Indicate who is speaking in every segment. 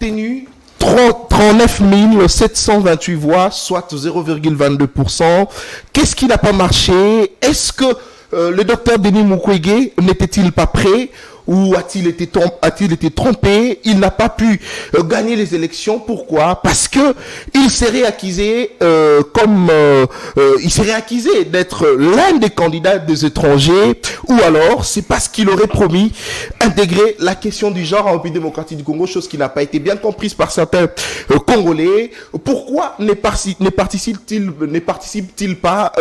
Speaker 1: obtenu 39 728 voix, soit 0,22%. Qu'est-ce qui n'a pas marché? Est-ce que le docteur Denis Mukwege n'était-il pas prêt? Ou a-t-il été trompé? Il n'a pas pu gagner les élections. Pourquoi? Parce que il s'est réaccusé il s'est réaccusé d'être l'un des candidats des étrangers, ou alors c'est parce qu'il aurait promis intégrer la question du genre en République démocratique du Congo, chose qui n'a pas été bien comprise par certains Congolais. Pourquoi ne participe-t-il pas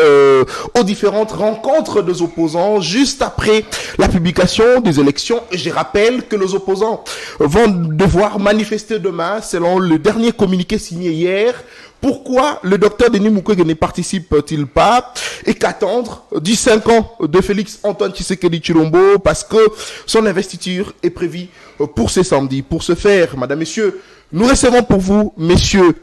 Speaker 1: aux différentes rencontres des opposants juste après la publication des élections? Je rappelle que les opposants vont devoir manifester demain selon le dernier communiqué signé hier. Pourquoi le docteur Denis Mukwege ne participe-t-il pas? Et qu'attendre du 5 ans de Félix Antoine Tshisekedi Tshilombo, parce que son investiture est prévue pour ce samedi. Pour ce faire, madame, messieurs, nous recevons pour vous, messieurs,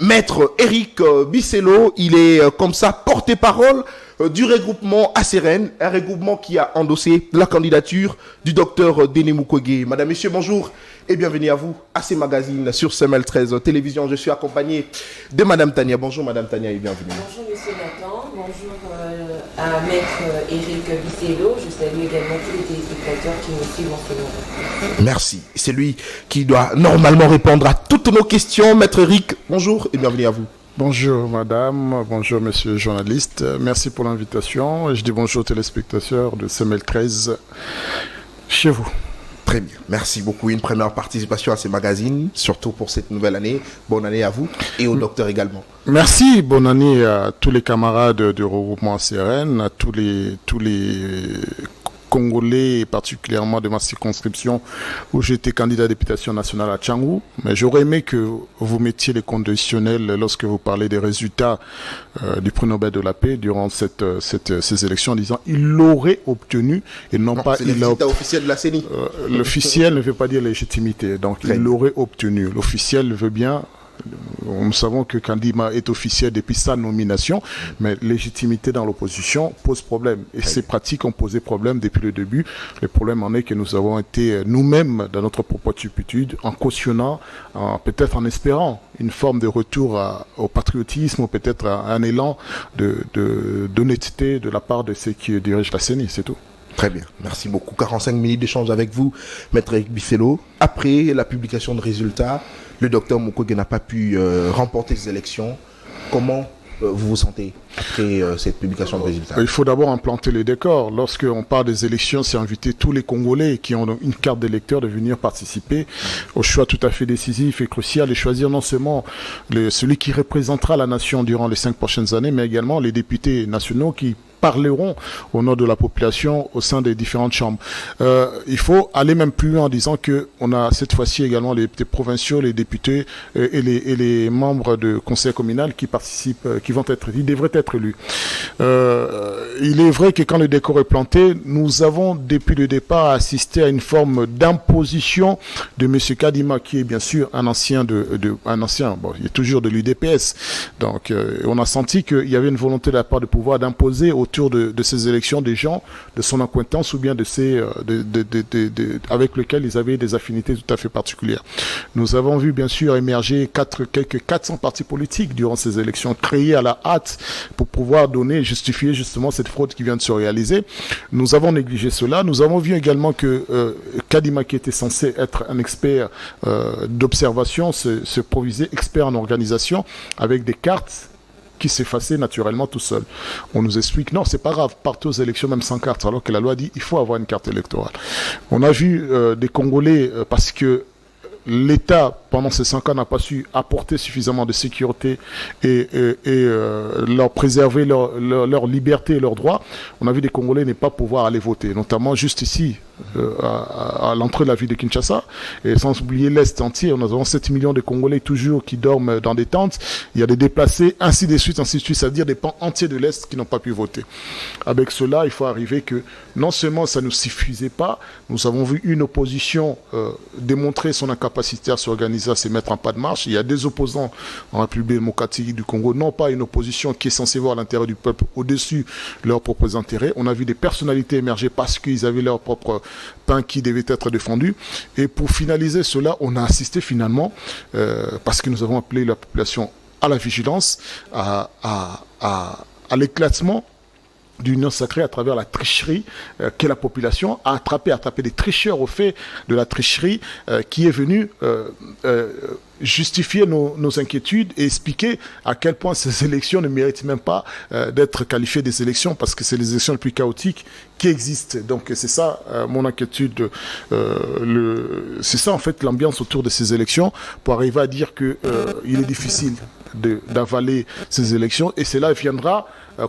Speaker 1: maître Eric Bisselo. Il est comme ça porte-parole du regroupement ACRN, un regroupement qui a endossé la candidature du docteur Denis Mukwege. Madame, messieurs, bonjour et bienvenue à vous à ces magazines sur CML 13 Télévision. Je suis accompagné de madame Tania. Bonjour madame Tania et bienvenue.
Speaker 2: Bonjour monsieur Nathan, bonjour à maître Eric Bisselo. Je salue également tous les téléspectateurs qui nous suivent en ce moment.
Speaker 1: Merci. C'est lui qui doit normalement répondre à toutes nos questions. Maître Eric, bonjour et bienvenue à vous.
Speaker 3: Bonjour madame, bonjour monsieur le journaliste, merci pour l'invitation. Je dis bonjour aux téléspectateurs de CML 13 chez vous.
Speaker 1: Très bien, merci beaucoup. Une première participation à ces magazines, surtout pour cette nouvelle année. Bonne année à vous et au docteur également.
Speaker 3: Merci, bonne année à tous les camarades du regroupement CRN, à tous les Congolais, et particulièrement de ma circonscription où j'étais candidat à députation nationale à Tchangou. Mais j'aurais aimé que vous mettiez les conditionnels lorsque vous parlez des résultats du prix Nobel de la paix durant ces élections, en disant il l'aurait obtenu et non pas
Speaker 1: il a obtenu. Officiel de la CENI.
Speaker 3: L'officiel ne veut pas dire légitimité, donc il l'aurait obtenu. L'officiel veut bien. Nous savons que Kandima est officiel depuis sa nomination, mais légitimité dans l'opposition pose problème. Et ces pratiques ont posé problème depuis le début. Le problème en est que nous avons été nous-mêmes, dans notre propre turpitude, en cautionnant, peut-être en espérant une forme de retour au patriotisme, ou peut-être un élan d'honnêteté de la part de ceux qui dirigent la CENI, c'est tout.
Speaker 1: Très bien, merci beaucoup. 45 minutes d'échange avec vous, maître Eric Bisselo. Après la publication de résultats, le docteur Mukwege n'a pas pu remporter ces élections. Comment vous vous sentez après cette publication de résultats?
Speaker 3: Il faut d'abord implanter les décors. Lorsqu'on parle des élections, c'est inviter tous les Congolais qui ont une carte d'électeur de venir participer au choix tout à fait décisif et crucial et choisir non seulement celui qui représentera la nation durant les 5 prochaines années, mais également les députés nationaux qui parleront au nom de la population au sein des différentes chambres. Il faut aller même plus loin en disant que on a cette fois-ci également les députés provinciaux, les députés et les membres de conseil communal qui participent, ils devraient être élus. Il est vrai que quand le décor est planté, nous avons depuis le départ assisté à une forme d'imposition de M. Kadima, qui est bien sûr un ancien il est toujours de l'UDPS. Donc on a senti qu'il y avait une volonté de la part du pouvoir d'imposer autour de ces élections des gens de son acquaintance ou bien avec lesquels ils avaient des affinités tout à fait particulières. Nous avons vu bien sûr émerger quelques 400 partis politiques durant ces élections, créés à la hâte pour pouvoir justifier justement cette fraude qui vient de se réaliser. Nous avons négligé cela. Nous avons vu également que Kadima, qui était censé être un expert d'observation, se provisait expert en organisation avec des cartes qui s'effaçait naturellement tout seul. On nous explique, non, c'est pas grave, partez aux élections même sans carte, alors que la loi dit, il faut avoir une carte électorale. On a vu des Congolais, parce que l'État, pendant ces 5 ans, n'a pas su apporter suffisamment de sécurité et leur préserver leur liberté et leurs droits. On a vu des Congolais ne pas pouvoir aller voter, notamment juste ici, à l'entrée de la ville de Kinshasa, et sans oublier l'Est entier. Nous avons 7 millions de Congolais toujours qui dorment dans des tentes. Il y a des déplacés, ainsi de suite, c'est-à-dire des pans entiers de l'Est qui n'ont pas pu voter. Avec cela, il faut arriver que non seulement ça ne suffisait pas, nous avons vu une opposition démontrer son incapacité à s'organiser, à se mettre en pas de marche. Il y a des opposants en République démocratique du Congo, non pas une opposition qui est censée voir l'intérêt du peuple au-dessus de leurs propres intérêts. On a vu des personnalités émerger parce qu'ils avaient leur propre pain qui devait être défendu. Et pour finaliser cela, on a assisté finalement, parce que nous avons appelé la population à la vigilance, à l'éclatement d'union sacrée à travers la tricherie que la population a attrapé des tricheurs au fait de la tricherie qui est venue justifier nos inquiétudes et expliquer à quel point ces élections ne méritent même pas d'être qualifiées des élections parce que c'est les élections les plus chaotiques qui existent. Donc c'est ça mon inquiétude, c'est ça en fait l'ambiance autour de ces élections pour arriver à dire que il est difficile d'avaler ces élections et cela viendra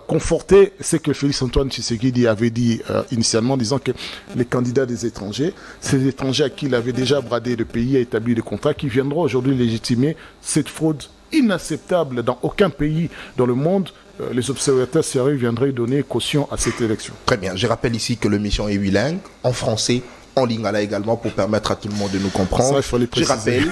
Speaker 3: conforter ce que Félix-Antoine Tshisekedi avait dit initialement, disant que les candidats des étrangers, ces étrangers à qui il avait déjà bradé le pays, a établi des contrats, qui viendront aujourd'hui légitimer cette fraude inacceptable dans aucun pays dans le monde. Les observateurs sérieux viendraient donner caution à cette élection.
Speaker 1: Très bien, je rappelle ici que l'émission est bilingue, en français, en lingala également, pour permettre à tout le monde de nous comprendre.
Speaker 3: Ça, il faut les préciser.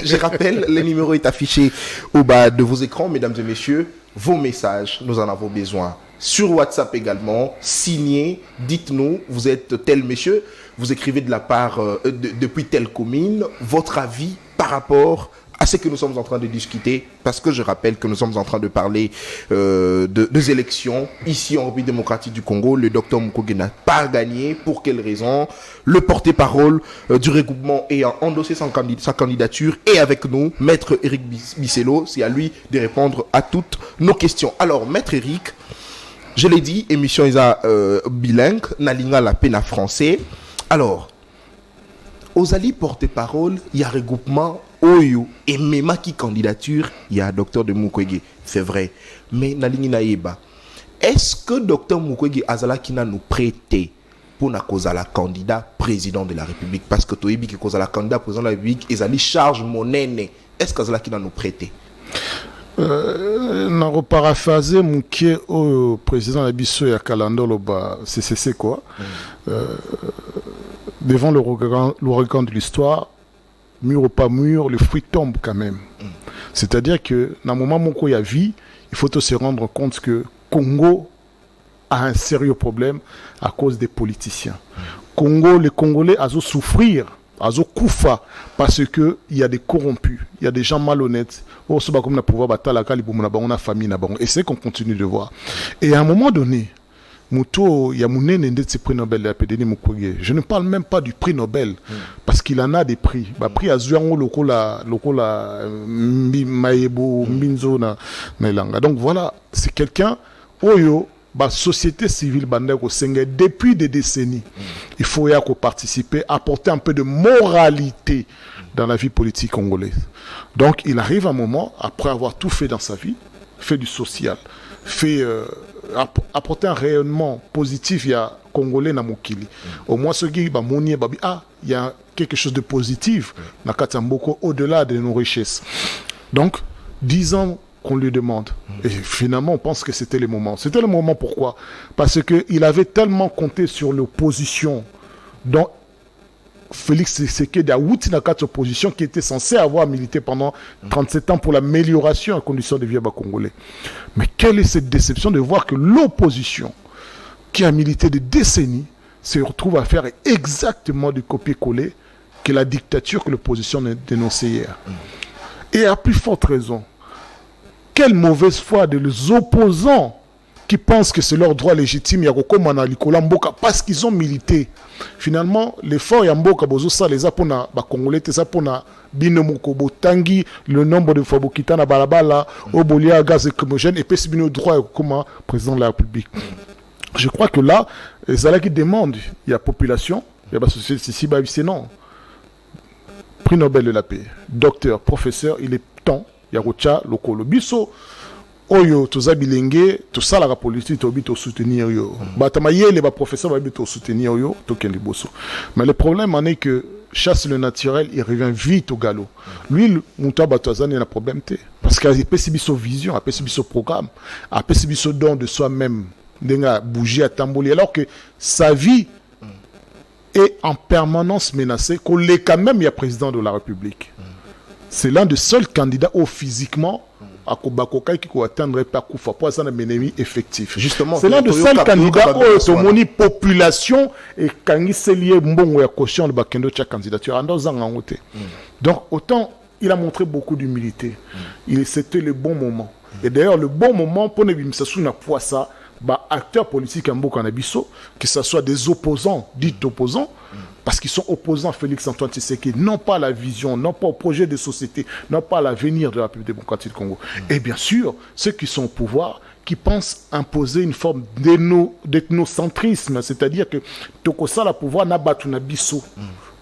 Speaker 1: Je rappelle, le numéro est affiché au bas de vos écrans, mesdames et messieurs. Vos messages, nous en avons besoin. Sur WhatsApp également, signez, dites-nous, vous êtes tel monsieur, vous écrivez de la part, depuis telle commune, votre avis par rapport à ce que nous sommes en train de discuter, parce que je rappelle que nous sommes en train de parler des élections ici en République démocratique du Congo. Le docteur Mukwege n'a pas gagné. Pour quelle raison? Le porte-parole du regroupement ayant endossé sa candidature est avec nous, Maître Eric Biselo. C'est à lui de répondre à toutes nos questions. Alors, Maître Eric, je l'ai dit, émission isa bilingue, nalinga la peine à français. Alors, aux alliés porte-parole, il y a regroupement Oyo et même qui candidature, il y a docteur de Mukwege, c'est vrai. Mais Nalingi Naïba, est-ce que docteur Mukwege Azala qui n'a nous prêté pour na cause la candidat président de la République? Parce que Toyebi qui cause la candidat président de la République, ils allaient charge monnaie. Est-ce qu'Azala qui n'a nous prêté?
Speaker 3: Na reparaphrasé Mouké au président de Bisso et à Kalandolo, c'est quoi? Devant l'ouragan de l'histoire, mur ou pas mur, le fruit tombe quand même. C'est-à-dire que dans le moment où il y a vie, il faut se rendre compte que Congo a un sérieux problème à cause des politiciens. Congo, les Congolais ont souffrir, ont koufa parce que il y a des corrompus, il y a des gens malhonnêtes. Et c'est ce qu'on continue de voir. Et à un moment donné, Mouto, il y a prix Nobel de la PDN Mukwege. Je ne parle même pas du prix Nobel, parce qu'il en a des prix. Prix à Zuango, Lokola, Maebo, Minzo, Nailanga. Donc voilà, c'est quelqu'un, Oyo, société civile, Bandeko Senge, depuis des décennies. Il faut y participer, apporter un peu de moralité dans la vie politique congolaise. Donc il arrive un moment, après avoir tout fait dans sa vie, fait du social, fait apporter un rayonnement positif, il y a Congolais na Mokili. Au moins ce qui il y a quelque chose de positif na Katamboko au-delà de nos richesses. Donc 10 ans qu'on lui demande. Et finalement, on pense que c'était le moment. C'était le moment pourquoi? Parce qu'il avait tellement compté sur l'opposition dont Félix Tshisekedi a outi na quatre opposition qui était censé avoir milité pendant 37 ans pour l'amélioration des conditions de vie à Congolais. Mais quelle est cette déception de voir que l'opposition qui a milité des décennies se retrouve à faire exactement du copier-coller que la dictature que l'opposition dénonçait hier. Et à plus forte raison, quelle mauvaise foi de les opposants qui pensent que c'est leur droit légitime parce qu'ils ont milité. Finalement, l'effort Yamboka Bozosa les apona Congolais, les apona Binomoko Botangi, le nombre de fois Bokitana Balabala, Obolia, gaz écomogène, et puis le droit comme président de la République. Je crois que là, les Alaki qui demandent, il y a population, il y a la société, c'est non. Prix Nobel de la paix, docteur, professeur, il est temps, il y a Rocha, Lokolo Bisso. Oyo toza bilenge to sala la politique to bito soutenir yo batama yele ba professeur ba bito soutenir yo to ken liboso. Mais le problème en est que chasse le naturel, il revient vite au galop. Lui Mouta Batouazane il a problème té parce qu'il a pessibiso vision, a pessibiso programme, a pessibiso don de soi-même, denga bouger à tamboli alors que sa vie est en permanence menacée qu'on l'est quand même il y a président de la République. C'est l'un des seuls candidats où physiquement Bakokai qui peut atteindre pas Koufa pour ça un ennemi effectif.
Speaker 1: Justement,
Speaker 3: c'est l'un de seuls candidats où Tomoni population et Kangi Selier Mbongo ya caution de Bakendo cha candidature en dans un côté. Donc autant il a montré beaucoup d'humilité. C'était le bon moment. Et d'ailleurs le bon moment pour ne bimsa suna poisa ba acteurs politiques en Mboka na biso, que ce soit des opposants, dits opposants, parce qu'ils sont opposants à Félix-Antoine Tshisekedi, non pas à la vision, non pas au projet de société, non pas à l'avenir de la République démocratique du Congo. Et bien sûr, ceux qui sont au pouvoir, qui pensent imposer une forme d'ethnocentrisme, c'est-à-dire que Tokosa la pouvoir n'a pas tout biso.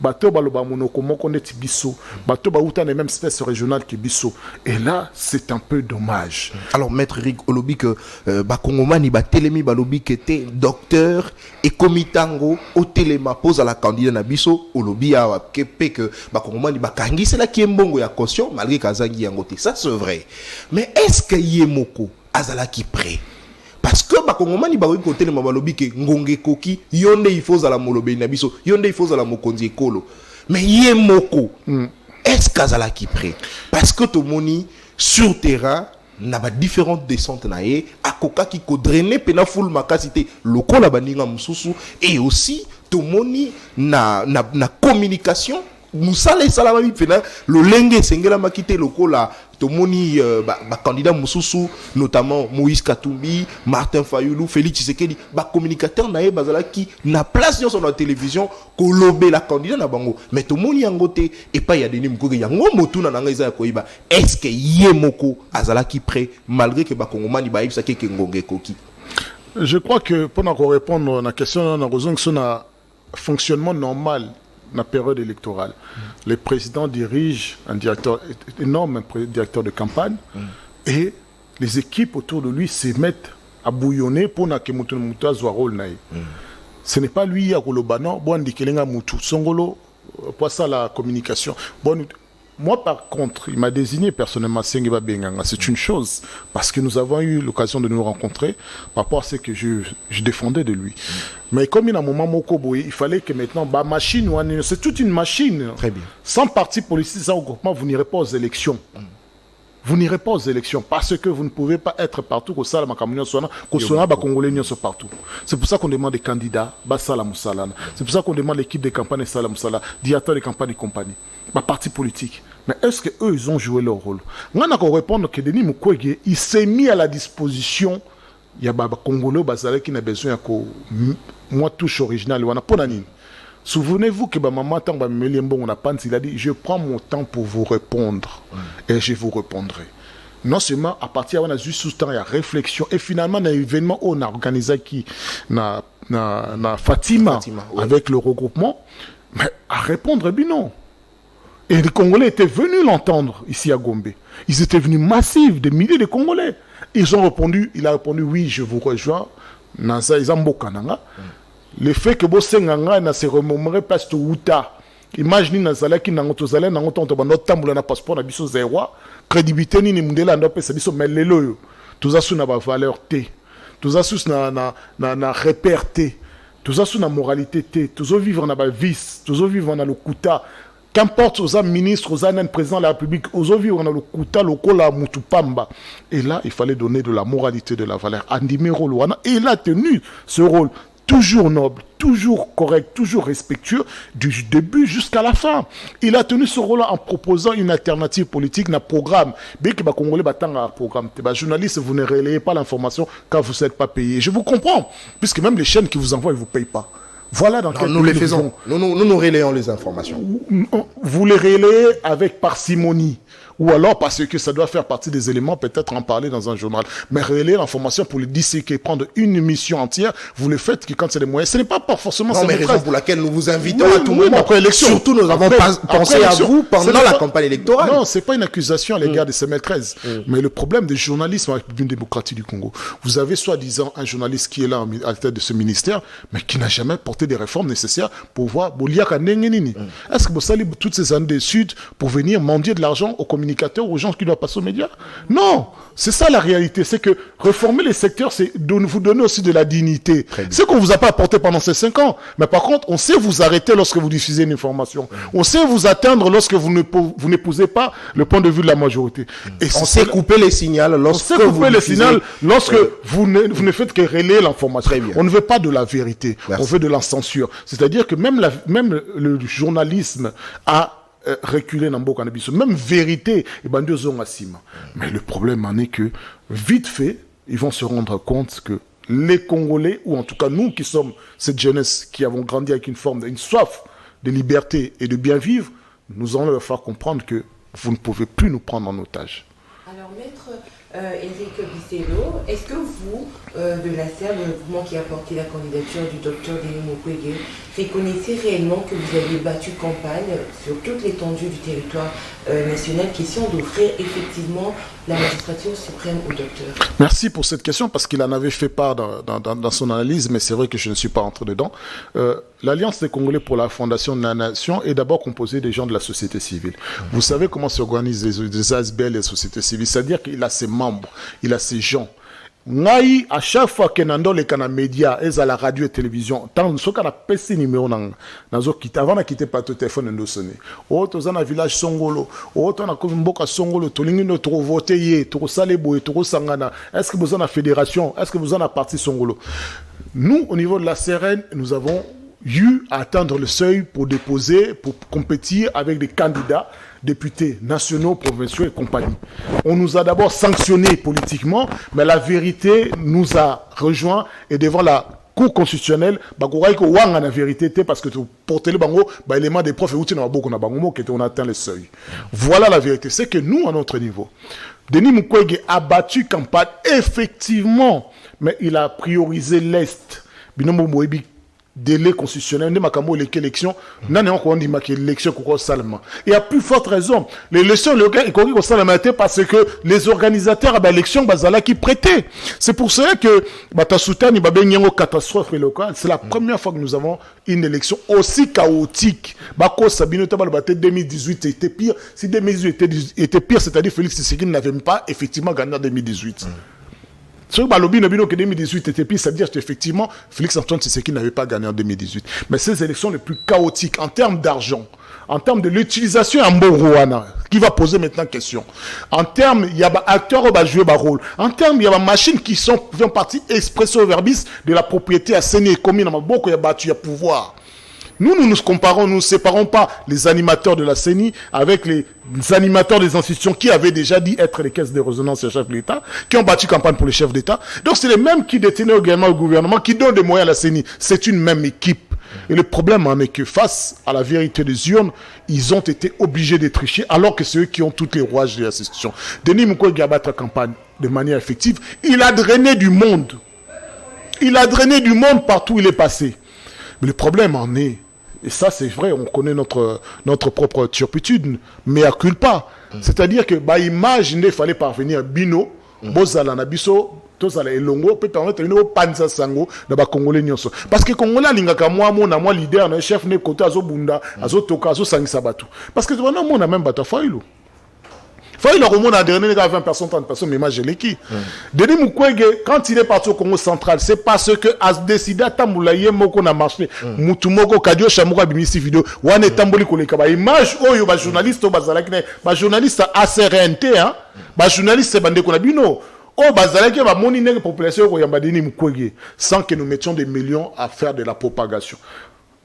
Speaker 3: Bateau baloba monoko moko neti biso, bateau ba uta les mêmes espèces régionales que biso. Et là, c'est un peu dommage.
Speaker 1: Alors maître Eric Olobi que Bakongomani ba telemi balobi que était docteur et komitango au telema pose à la candidat na biso Olobi a kepe que Bakongomani ba kangi c'est là qui est mbongo ya caution malgré kazangi yangote. Ça c'est vrai. Mais est-ce que yemoko azala qui prêt? Parce que Bakongomani baroui côté le mabalobi que ngonge koki yonde il faut à la molobe na biso yonde il faut à la mokonzi ekolo. Mais yemoko est-ce qu'azala qui prêt? Parce que to moni sur terrain na ba différentes descentes na ye akoka ki ko drainer pena full makasité lokola baninga mususu et aussi to moni na communication musala salama bi pena lo lenge sengela makité lokola to moni ba candidat mususu notamment Moïse Katumbi, Martin Fayulu, Félix Tshisekedi ba communicateur na ye bazala ki na place sur la télévision ko lobé la candidat na bango mais to moni yangote et pas ya denis mkoke yango motuna na ngaiza ya koiba est-ce que yemoko azala ki prêt malgré que ba kongomani ba ibsa ke ngonge koki.
Speaker 3: Je crois que pour répondre à la question on a besoin que son fonctionnement normal la période électorale. Le président dirige un directeur énorme, un directeur de campagne, et les équipes autour de lui se mettent à bouillonner pour que Moutoumouta soit rôle. Ce n'est pas lui à Kolobano, bon Dikelenga Moutou, Songolo, pour ça la communication. Bon, moi par contre, il m'a désigné personnellement Sengiba Benganga. C'est une chose, parce que nous avons eu l'occasion de nous rencontrer par rapport à ce que je défendais de lui. Mais comme il y a un moment Mokoboy, il fallait que maintenant, bah, machine, c'est toute une machine.
Speaker 1: Très bien.
Speaker 3: Sans parti politique, sans regroupement, vous n'irez pas aux élections. Vous n'irez pas aux élections parce que vous ne pouvez pas être partout qu'au Salama Kamunyo Sona, qu'au Sona, Congolais n'y sont partout. C'est pour ça qu'on demande des candidats, Salam Salana. C'est pour ça qu'on demande l'équipe de campagne Salam Salana, directeur de campagne et compagnie, parti politique. Mais est-ce qu'eux, ils ont joué leur rôle? On a qu'à répondre que Denis Mukwege, il s'est mis à la disposition. Il y a des Congolais qui n'a besoin de moi touche originale. Souvenez-vous que maman il a dit je prends mon temps pour vous répondre et je vous répondrai. Non seulement à partir de juste temps il y a réflexion et finalement un événement on a organisé qui na Fatima ouais. Avec le regroupement mais à répondre bien non. Et les Congolais étaient venus l'entendre ici à Gombe. Ils étaient venus massifs, des milliers de Congolais. Ils ont répondu, il a répondu oui, je vous rejoins. Le fait que Bosenganga n'a se remémorer pas ce Outa. Imaginez Nazala qui n'a pas de notre tambour na passeport na biso zéro. Crédibilité ni mundela ndo pesa biso melelo. Tout ça sous na valeur T. Tout ça sous na repère T. Tout ça sous na moralité T. Tout ça vivre na ba vice. Tout ça vivre na le kuta. Qu'importe aux ministres, aux années président de la République, aux vivre on a le kuta lokola mutupamba. Et là, il fallait donner de la moralité, de la valeur. Andimero Luana, et il a tenu ce rôle. Toujours noble, toujours correct, toujours respectueux, du début jusqu'à la fin. Il a tenu ce rôle-là en proposant une alternative politique, un programme. Bien que les Congolais battent un programme. Les journalistes, vous ne relayez pas l'information quand vous n'êtes pas payé. Je vous comprends, puisque même les chaînes qui vous envoient, ils ne vous payent pas. Voilà dans quel
Speaker 1: nous les faisons. Nous relayons les informations.
Speaker 3: Vous les relayez avec parcimonie. Ou alors parce que ça doit faire partie des éléments, peut-être en parler dans un journal. Mais relayer l'information pour le disséquer, prendre une émission entière, vous le faites que quand c'est des moyens. Ce n'est pas forcément...
Speaker 1: Non, mais raison pour laquelle nous vous invitons à tout moment.
Speaker 3: Après élection.
Speaker 1: Surtout, nous avons pensé à vous pendant la campagne électorale.
Speaker 3: Non, c'est pas une accusation à l'égard de CML13. Mais le problème du journalisme avec la République démocratique du Congo, vous avez soi-disant un journaliste qui est là à la tête de ce ministère, mais qui n'a jamais porté des réformes nécessaires pour voir Boliaka Nengenini. Est-ce que vous salez toutes ces années de Sud pour venir mendier de l'argent aux communautés communicateurs, aux gens qui doivent passer aux médias. Non, c'est ça la réalité. C'est que réformer les secteurs, c'est de vous donner aussi de la dignité. C'est qu'on vous a pas apporté pendant ces 5 ans. Mais par contre, on sait vous arrêter lorsque vous diffusez une information. On sait vous atteindre lorsque vous n'épousez pas le point de vue de la majorité.
Speaker 1: Et on sait couper les signaux lorsque
Speaker 3: vous ne faites que relayer l'information. On ne veut pas de la vérité. Merci. On veut de la censure. C'est-à-dire que même le journalisme a reculé dans Mboka Nabiso. Même vérité, et ben deux ans à Sima. Mais le problème en est que, vite fait, ils vont se rendre compte que les Congolais, ou en tout cas nous qui sommes cette jeunesse, qui avons grandi avec une soif de liberté et de bien vivre, nous allons leur faire comprendre que vous ne pouvez plus nous prendre en otage.
Speaker 2: Alors, maître Éric Bissélo, est-ce que vous, de la CER, le mouvement qui a porté la candidature du docteur Denis Mukwege, reconnaissez réellement que vous avez battu campagne sur toute l'étendue du territoire national, question d'offrir effectivement la magistrature suprême au docteur?
Speaker 3: Merci pour cette question, parce qu'il en avait fait part dans son analyse, mais c'est vrai que je ne suis pas entré dedans. L'Alliance des Congolais pour la Fondation de la Nation est d'abord composée des gens de la société civile. Vous savez comment s'organisent les ASBL et les sociétés civiles, c'est-à-dire qu'il a ses membres, il a ses gens. Ngai, à chaque fois que nando les canaux médias et à la radio et télévision, tant ce qu'on a passé numéro nazo quitte avant de quitter plateau téléphone ndo sonné. Autre dans un village Songolo, autre on a comme Mboka Songolo, tout le monde trop voté, trop salebo, trop sangana. Est-ce que vous en avez fédération? Est-ce que vous en avez parti Songolo? Nous, au niveau de la CRN, nous avons eu à atteindre le seuil pour déposer, pour compétir avec des candidats députés nationaux, provinciaux et compagnie. On nous a d'abord sanctionnés politiquement, mais la vérité nous a rejoints et devant la Cour constitutionnelle, la vérité parce que pour le bango, l'élément des profs et on atteint le seuil. Voilà la vérité. C'est que nous, à notre niveau, Denis Mukwege a battu campagne, effectivement, mais il a priorisé l'Est. Binombo Moebi, délai constitutionnel, ne makambo l'élection, n'en est encore dit que l'élection qu'on salement. Et à plus forte raison, l'élection locale qu'on salement parce que les organisateurs à l'élection bazala qui prêtaient. C'est pour cela que Batasuta ni babenyango catastrophe locale. C'est la première fois que nous avons une élection aussi chaotique. Bako Sabino Tabal Baté 2018 était pire. Si 2018 était pire, c'est-à-dire Félix Tshisekedi n'avait pas effectivement gagné en 2018. Ce que 2018 était pire, ça veut dire qu'effectivement, Félix-Antoine Tshisekedi n'avait pas gagné en 2018. Mais ces élections les plus chaotiques en termes d'argent, en termes de l'utilisation en Borouana, qui va poser maintenant question. En termes, il y a des acteurs qui vont jouer un rôle. En termes, il y a des machines qui font partie expresso verbis de la propriété à Séné et commune. Il y a battu, il y a pouvoir. Nous ne nous séparons pas les animateurs de la CENI avec les animateurs des institutions qui avaient déjà dit être les caisses de résonance des chefs de l'État, qui ont battu campagne pour les chefs d'État. Donc c'est les mêmes qui détenaient également le gouvernement, qui donnent des moyens à la CENI. C'est une même équipe. Et le problème en est que face à la vérité des urnes, ils ont été obligés de tricher, alors que c'est eux qui ont toutes les rouages de l'institution. Denis Mukwege a battu la campagne de manière effective. Il a drainé du monde. Il a drainé du monde partout où il est passé. Mais le problème en est, et ça c'est vrai, on connaît notre propre turpitude, mais à culpa. C'est-à-dire que, imaginez, il fallait parvenir bino, bozala na biso, tozala elongo, peut permettre une panza sango, de Congolais nyonso. Parce que Congolais, lingaka moi leader, le chef ne côté azo bunda, azo toka, azo sangisa batu. Parce que maintenant, on a même bata faïlo. Il a remonté à dernier 20 personnes, 30 personnes, mais moi je l'ai qui. Denis Mukwege, quand il est parti au Congo central, c'est parce que a décidé à Tamboulaye Moko na marché. Mutumoko Kadio Chamoura bimisi vidéo. Wane Tamboli koleka ba image oyo ba journaliste o bazalaki ba journaliste ACRNT hein. Ba journaliste bande ko na bino. Oh bazalaki ba moni nèg population ko yamba Denis Mukwege sans que nous mettions des millions à faire de la propagation.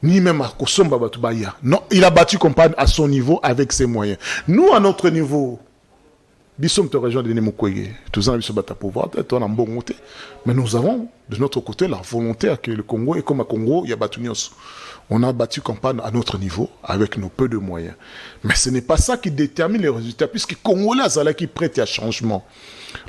Speaker 3: Ni même à Kosomba Batubaya. Non, il a battu campagne à son niveau avec ses moyens. Nous à notre niveau, Bissom te rejoint Denis Mukwege. Tous en Bissom bata pouvoir, on a un bon côté. Mais nous avons de notre côté la volonté que le Congo, et comme à Congo, il y a battu Nyos. On a battu campagne à notre niveau, avec nos peu de moyens. Mais ce n'est pas ça qui détermine les résultats, puisque Congolais, c'est qui prête à changement.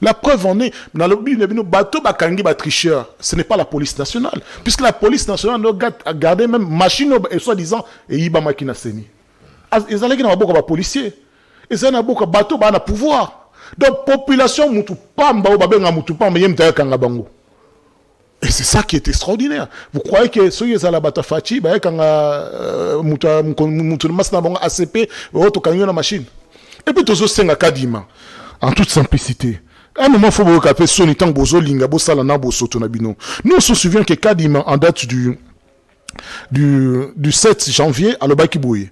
Speaker 3: La preuve en est, dans le bateau Bakangi tricheur, ce n'est pas la police nationale. Puisque la police nationale a gardé même machine et soi-disant, et Iba Makina Seni. Ils allaient dans beaucoup de policiers. Et ça n'a beaucoup de bateaux, bah, pouvoir. Donc, population, mutu pamba, ou babenga mutu pamba, yem taïa kangabango. Et c'est ça qui est extraordinaire. Vous croyez que ceux qui sont la batafachi, bah, quand mutu masna bonga ACP, auto kanyo na machine. Et puis tozo senga kadima en toute simplicité. À un moment, il faut que vous soni tant bozo linga bo sala na boso tonabino. Nous on se souvient que kadima en date du 7 janvier à l'Obakibouye.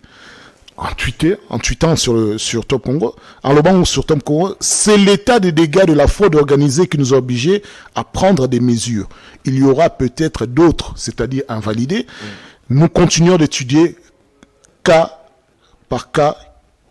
Speaker 3: En tweetant sur Top Congo, en lobant sur Top Congo, c'est l'état des dégâts de la fraude organisée qui nous a obligés à prendre des mesures. Il y aura peut-être d'autres, c'est-à-dire invalidés. Nous continuons d'étudier cas par cas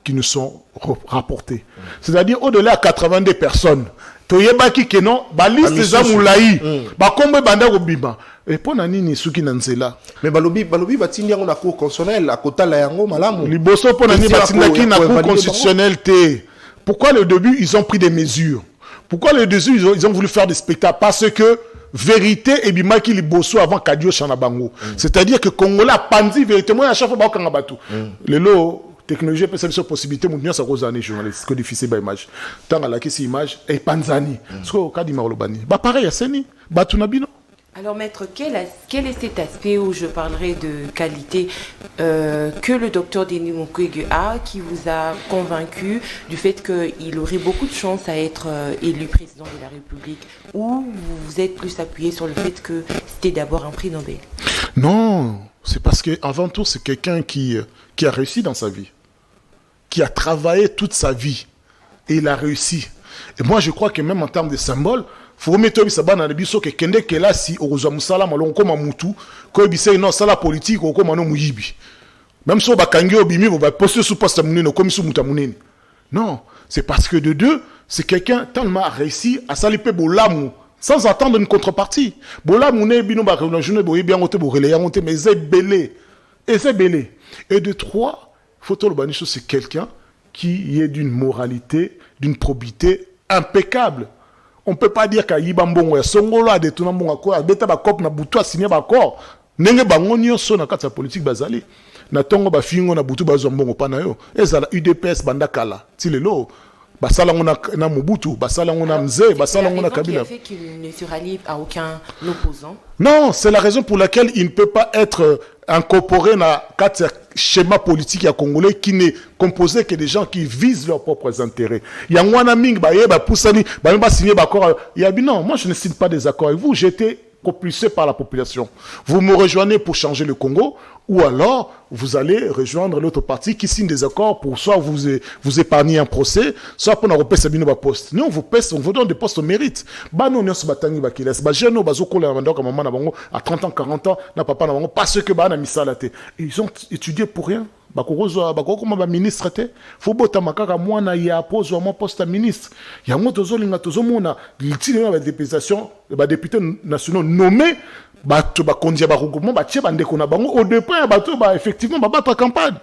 Speaker 3: qui nous sont rapportés. C'est-à-dire au-delà de 82 personnes. Toyebaki que non, ba liste des amoulaï, ba kombe banda obima. Et pour nani suki nanzela.
Speaker 1: Mais balobi batindi yango na cour constitutionnelle à kota la yango malamu.
Speaker 3: Liboso pour nani batindi na cour constitutionnelle té. Pourquoi le début ils ont pris des mesures? Pourquoi le début ils ont voulu faire des spectacles? Parce que vérité et bimaki liboso avant Kadio Chanabango. C'est-à-dire que Congolais pandi véritablement à chaque fois ba kanga batu. Lelo technologie peut cette possibilité mon ça cause année journaliste codifier ba image. Tant à la question image et panzani. Ce que kadima lobani. Ba pareil à Seni, ba tunabino.
Speaker 2: Alors maître, quel est cet aspect où je parlerai de qualité que le docteur Denis Mukwege a, qui vous a convaincu du fait qu'il aurait beaucoup de chance à être élu président de la République, ou vous vous êtes plus appuyé sur le fait que c'était d'abord un prix Nobel?
Speaker 3: Non, c'est parce qu'avant tout, c'est quelqu'un qui a réussi dans sa vie, qui a travaillé toute sa vie, et il a réussi. Et moi, je crois que même en termes de symboles, faut remettre ça dans le biso que kende que là si oza musala malon comme mutu ko bise non sala politique ko comme no muyibi même so ba kangi obimi ba poster sous poste munene comme sous mutamunene. Non, c'est parce que de deux, c'est quelqu'un tellement réussi à saliper bolamu sans attendre une contrepartie. Bolamu ne bino ba journée boye bien ote bo relayer monter mais c'est belé. Et c'est belé. Et de trois, photo le banicho c'est quelqu'un qui est d'une moralité, d'une probité impeccable. On ne peut pas dire qu'il y a un songolo de tout le monde a beta ba cop na butu a signé ba corps nenge bango nyonso na kati ya politique bazali na tongo ba fingo na butu bazo mbongo pa na yo ezala UDPS banda kala ti lelo basala ngona na Mobutu basala ngona Mzee basala ngona Kabila.
Speaker 2: Fait qu'il ne se rallie à aucun opposant.
Speaker 3: Non, c'est la raison pour laquelle il ne peut pas être incorporé dans le schéma politique à congolais qui n'est composé que des gens qui visent leurs propres intérêts. Il y a un ming poussani signer d'accord. Il y a non, moi je ne signe pas des accords avec vous, j'ai été propulsé par la population. Vous me rejoignez pour changer le Congo, ou alors vous allez rejoindre l'autre parti qui signe des accords pour soit vous épargner un procès, soit pour nous repasser un poste. Nous, on vous donne des postes au mérite. Bah, nous, on se bat tangi bakiles. Bah, j'ai nos bazo kola mandok à maman na à 30 ans, 40 ans, n'a papa na bango, parce que bah, on a mis ça à la tête. Ils ont étudié pour rien. Comment va ministre te faut bota makaka mwana ya pose mon poste à ministre ya moto zolinga tozomona litine na députation ba députés nationaux nommés bato ba kondia ba regroupement ba tie bande kona bango au départ bato ba effectivement ba battre campagne.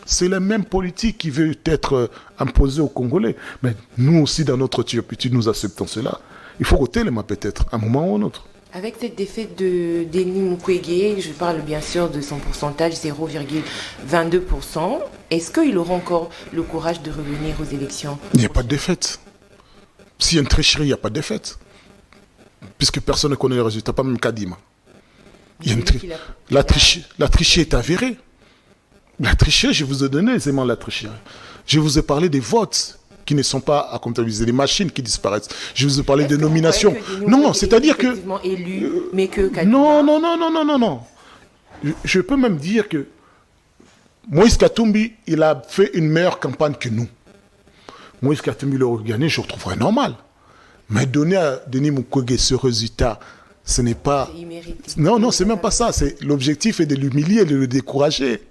Speaker 3: C'est la même politique qui veut être imposée aux Congolais, mais nous aussi dans notre turpitude nous acceptons cela. Il faut roter les mains peut-être un moment ou un autre.
Speaker 2: Avec cette défaite de Denis Mukwege, je parle bien sûr de son pourcentage 0,22%, est-ce qu'il aura encore le courage de revenir aux élections?
Speaker 3: Il n'y a pas de défaite. S'il y a une tricherie, il n'y a pas de défaite. Puisque personne ne connaît le résultat, pas même Kadima. La tricherie est avérée. La tricherie, je vous ai donné aisément la tricherie. Je vous ai parlé des votes qui ne sont pas à comptabiliser, les machines qui disparaissent. Je vous ai parlé des nominations. Non, c'est-à-dire que...
Speaker 2: Élu, mais que
Speaker 3: non. Je peux même dire que Moïse Katumbi, il a fait une meilleure campagne que nous. Moïse Katumbi l'a gagné, je le trouverais normal. Mais donner à Denis Mukwege ce résultat, ce n'est pas... Non, c'est même pas ça. L'objectif est de l'humilier, de le décourager.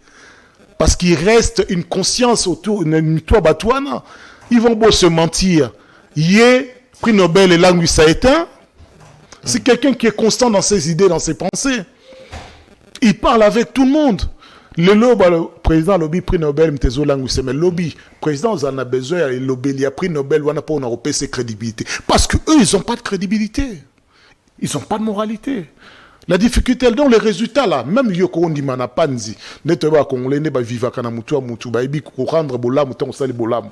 Speaker 3: Parce qu'il reste une conscience autour, une toile batouana. Ils vont beau se mentir. Yé, prix Nobel et langue ça éteint. C'est quelqu'un qui est constant dans ses idées, dans ses pensées. Il parle avec tout le monde. Le président lobby prix Nobel, mtezo langue mais lobby président en a besoin et lobby il a prix Nobel on a pas on a ses crédibilité parce que eux ils ont pas de crédibilité. Ils ont pas de moralité. La difficulté, donc les résultats là, même Yoko Ndimana Panzi, n'était congolais, n'est pas vivant quand mutu mutu, bah ibi rendre bolam, tant sali bolam.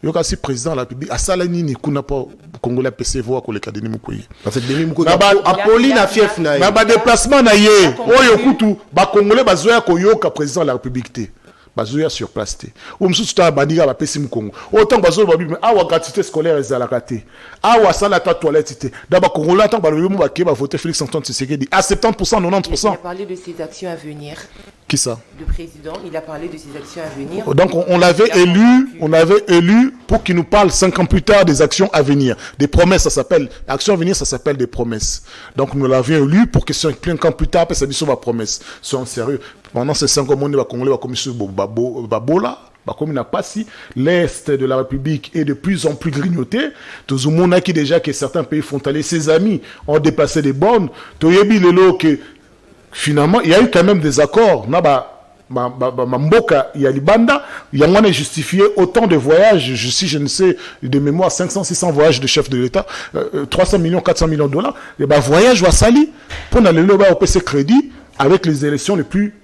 Speaker 3: Yoka si président la République, à salani ni kuna pas congolais PC voir que le cadeni Mukwege.
Speaker 1: Parce que Denis Mukwege, Apolline a fief na.
Speaker 3: Ba déplacement na ye, oyo kutu, ba congolais ba zoya ko yoka président la République té. bazoya sur place te o msusu ta bandika ba pesi Congo autant bazo ba mais awa gratuité scolaire ezalaka te awa sala ta toilette te daba Congolais tant ba le mo ba ke ba voter Félix Antoine Tshisekedi à 70% 90%.
Speaker 2: Il a parlé de ses actions à venir.
Speaker 3: Qui ça?
Speaker 2: Le président, il a parlé de ses actions à venir.
Speaker 3: Donc on l'avait élu pour qu'il nous parle 5 ans plus tard des actions à venir, des promesses, ça s'appelle actions à venir, ça s'appelle des promesses. Donc nous l'avions élu pour que 5 ans plus tard, ça dit sur ma promesse. Soyons sérieux. Pendant ces 5 ans, on va Congolais va comme sur Babola. Comme il n'a pas si l'Est de la République est de plus en plus grignoté, tout le monde a qui déjà que certains pays frontaliers, ses amis ont dépassé des bornes. Toyebi lelo que finalement il y a eu quand même des accords. Mboka Yalibanda, il y a moins justifié autant de voyages, je ne sais, de mémoire, 500-600 voyages de chefs de l'État, 300 millions, 400 millions de dollars, et voyage à Sali, pour aller au PC crédit, avec les élections les plus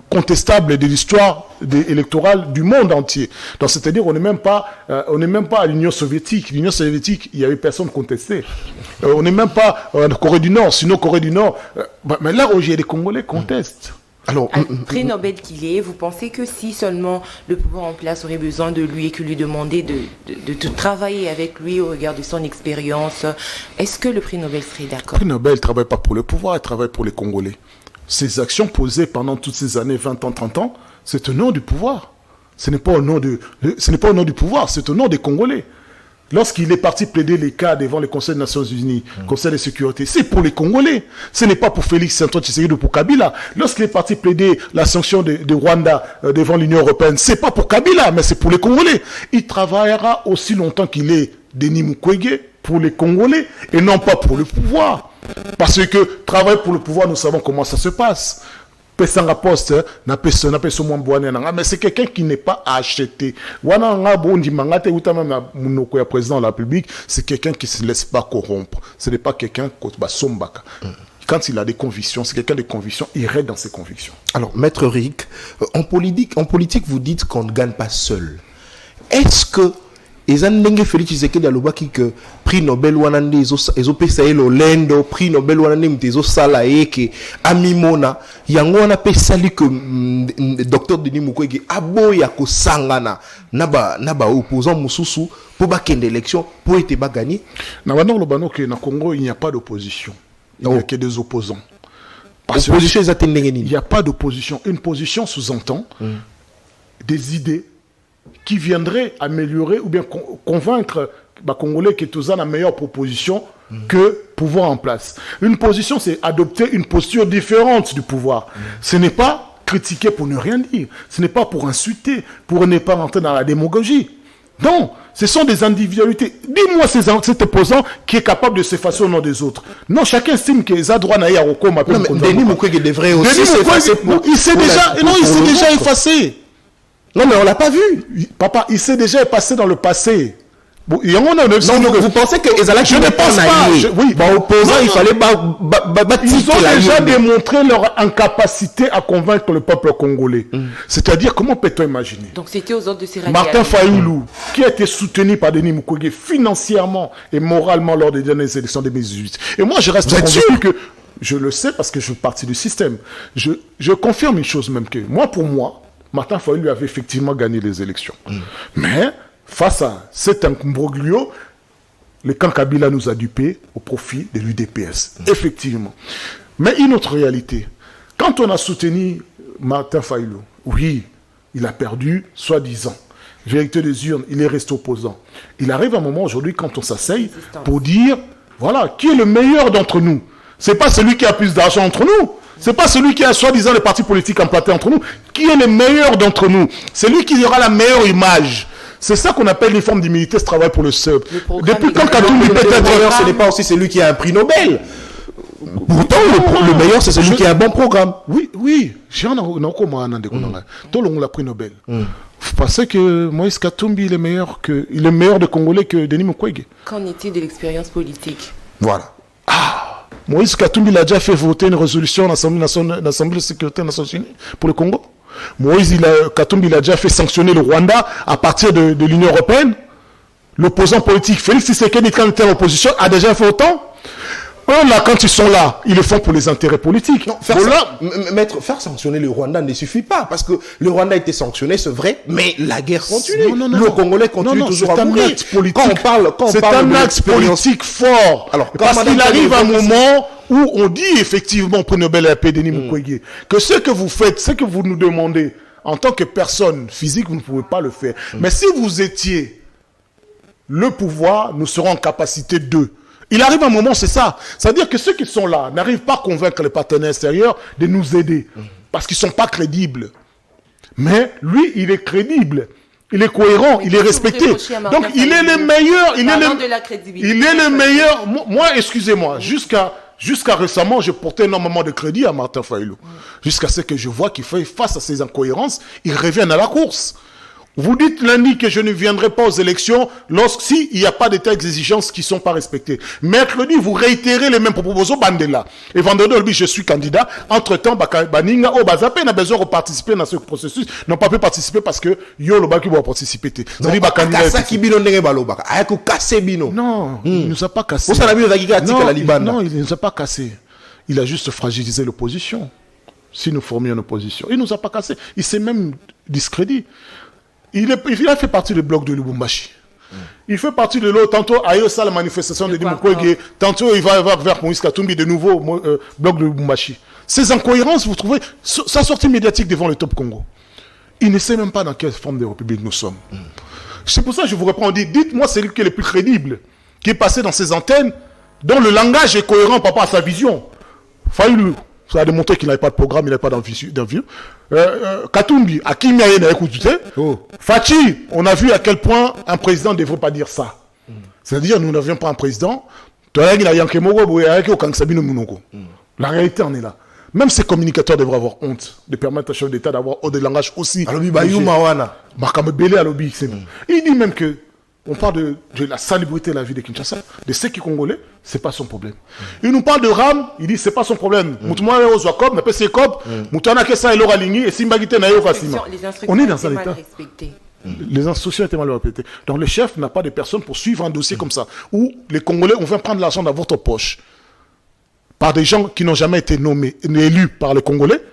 Speaker 3: contestables de l'histoire électorale du monde entier. Donc c'est-à-dire on n'est même pas à l'Union soviétique. L'Union soviétique, il y avait personne contesté. On n'est même pas en Corée du Nord, sinon Corée du Nord. Mais là où il y a des Congolais contestent.
Speaker 2: Alors, prix Nobel qu'il est, vous pensez que si seulement le pouvoir en place aurait besoin de lui et que lui demander de travailler avec lui au regard de son expérience, est-ce que le prix Nobel serait d'accord?
Speaker 3: Le prix Nobel ne travaille pas pour le pouvoir, il travaille pour les Congolais. Ces actions posées pendant toutes ces années, 20 ans, 30 ans, c'est au nom du pouvoir. Ce n'est pas au nom du pouvoir, c'est au nom des Congolais. Lorsqu'il est parti plaider les cas devant le Conseil des Nations Unies, Conseil de sécurité, c'est pour les Congolais. Ce n'est pas pour Félix Antoine Tshisekedi ou pour Kabila. Lorsqu'il est parti plaider la sanction de Rwanda devant l'Union européenne, c'est pas pour Kabila, mais c'est pour les Congolais. Il travaillera aussi longtemps qu'il est Denis Mukwege pour les Congolais et non pas pour le pouvoir. Parce que travailler pour le pouvoir, nous savons comment ça se passe. Pesanga poste, mais c'est quelqu'un qui n'est pas acheté. Président de la République, c'est quelqu'un qui ne se laisse pas corrompre. Ce n'est pas quelqu'un qui sombaka. Quand il a des convictions, c'est quelqu'un de convictions, il reste dans ses convictions.
Speaker 1: Alors, Maître Rick, en politique, vous dites qu'on ne gagne pas seul. Est-ce que Félix Tshisekedi alobaki que prix Nobel wanande ezopesa elo lendo prix Nobel wanande mtezo sala eke amimona yango wana pesali que docteur Denis Mukwege aboya ko sangana naba opposant mususu pour bakende élection pour être ba gagner.
Speaker 3: Na wana lobano que na Congo il n'y a pas d'opposition. Il n'y a que des opposants.
Speaker 1: Opposition il
Speaker 3: n'y a pas d'opposition. Une position sous-entend des idées qui viendrait améliorer ou bien convaincre les Congolais que tout ça la meilleure proposition que pouvoir en place. Une position, c'est adopter une posture différente du pouvoir. Ce n'est pas critiquer pour ne rien dire. Ce n'est pas pour insulter, pour ne pas rentrer dans la démagogie. Non, ce sont des individualités. Dis-moi cet opposant qui est capable de s'effacer au nom des autres. Non, chacun estime que les droit n'a pas comme
Speaker 1: Denis Mukwege devrait aussi s'effacer.
Speaker 3: Il s'est déjà effacé.
Speaker 1: Non, mais on l'a pas vu.
Speaker 3: Papa, il s'est déjà passé dans le passé. Bon,
Speaker 1: vous pensez que
Speaker 3: je ne pense pas. Oui,
Speaker 1: opposant, il fallait
Speaker 3: ils ont déjà démontré leur incapacité à convaincre le peuple congolais. C'est-à-dire, comment peut-on imaginer?
Speaker 2: Donc c'était aux ordres de Sierra
Speaker 3: Martin Fayoulou, qui a été soutenu par Denis Mukwege financièrement et moralement lors des dernières élections de 2018. Et moi, je reste convaincu que, je le sais parce que je fais partie du système. Je confirme une chose même que, pour moi, Martin Fayoulou avait effectivement gagné les élections. Mais, face à cet imbroglio, le camp Kabila nous a dupés au profit de l'UDPS. Effectivement. Mais une autre réalité. Quand on a soutenu Martin Fayoulou, oui, il a perdu, soi-disant. Vérité des urnes, il est resté opposant. Il arrive un moment aujourd'hui, quand on s'asseye, pour dire, voilà, qui est le meilleur d'entre nous? C'est pas celui qui a plus d'argent entre nous. C'est pas celui qui a soi-disant les partis politiques implantés entre nous. Qui est le meilleur d'entre nous? C'est lui qui aura la meilleure image. C'est ça qu'on appelle les formes d'humilité, ce travail pour le SEB.
Speaker 1: Depuis quand Katumbi peut-être ce n'est pas aussi celui qui a un prix Nobel. Pourtant, le meilleur, c'est celui qui a un bon programme.
Speaker 3: Oui. J'ai un prix Nobel. Parce que Moïse Katumbi, il est meilleur de Congolais que Denis Mukwege.
Speaker 2: Qu'en est-il de l'expérience politique?
Speaker 1: Voilà.
Speaker 3: Moïse Katumbi il a déjà fait voter une résolution à l'Assemblée de sécurité des Nations Unies pour le Congo. Moïse Katumbi il a déjà fait sanctionner le Rwanda à partir de l'Union européenne. L'opposant politique Félix Tshisekedi, quand il était en opposition, a déjà fait autant. eux là, quand ils sont là, ils le font pour les intérêts politiques.
Speaker 1: Non, faire sanctionner le Rwanda ne suffit pas, parce que le Rwanda a été sanctionné, c'est vrai, mais la guerre continue. Le Congolais continue toujours à mourir.
Speaker 3: C'est un axe politique fort. Alors, parce qu'il arrive un moment où on dit effectivement, pour Nobel la paix, Denis Mukwege, que ce que vous faites, ce que vous nous demandez, en tant que personne physique, vous ne pouvez pas le faire. Mais si vous étiez le pouvoir, nous serons en capacité de. Il arrive un moment, c'est ça. C'est-à-dire que ceux qui sont là n'arrivent pas à convaincre les partenaires extérieurs de nous aider. Parce qu'ils ne sont pas crédibles. Mais lui, il est crédible. Il est cohérent, il est respecté. Donc, il est le meilleur. Il est le meilleur. Moi, excusez-moi, jusqu'à récemment, je portais énormément de crédit à Martin Fayulu. Jusqu'à ce que je vois qu'il fait face à ces incohérences, il revient à la course. Vous dites lundi que je ne viendrai pas aux élections s'il n'y a pas de telles exigences qui ne sont pas respectées. Mercredi, vous réitérez les mêmes propositions, Bandela. Et vendredi, je suis candidat. Entre-temps, Baninga, Bazapé n'a besoin de participer dans ce processus. N'ont pas pu participer parce que yo le baki va participer.
Speaker 1: Non, il
Speaker 3: ne nous a pas cassé. Non, il ne nous a pas cassé. Il a juste fragilisé l'opposition. Si nous formions une opposition. Il ne nous a pas cassé. Il s'est même discrédit. Il a fait partie du bloc de Lubumbashi. Il fait partie de l'autre. Tantôt, à la manifestation de Mukwege, tantôt, il va vers Moïse Katumbi, de nouveau bloc de Lubumbashi. Ces incohérences, vous trouvez, sa sortie médiatique devant le Top Congo. Il ne sait même pas dans quelle forme de république nous sommes. C'est pour ça que je vous réponds, dites-moi celui qui est le plus crédible, qui est passé dans ces antennes, dont le langage est cohérent par rapport à sa vision. Fayulu, ça a démontré qu'il n'avait pas de programme, il n'avait pas d'envie. Katumbi, Akim Yaye n'a écouté. Fachi, on a vu à quel point un président ne devrait pas dire ça. C'est-à-dire, nous n'avions pas un président. La réalité en est là. Même ces communicateurs devraient avoir honte de permettre à chef d'État d'avoir des langages aussi. Il dit même que on parle de la salubrité de la vie de Kinshasa, de ceux qui sont congolais, c'est pas son problème. Il nous parle de RAM, il dit c'est pas son problème. On est dans un état. Les instructions étaient mal répétées. Donc le chef n'a pas de personne pour suivre un dossier comme ça, où les Congolais, on vient prendre l'argent dans votre poche par des gens qui n'ont jamais été nommés, élus par les Congolais,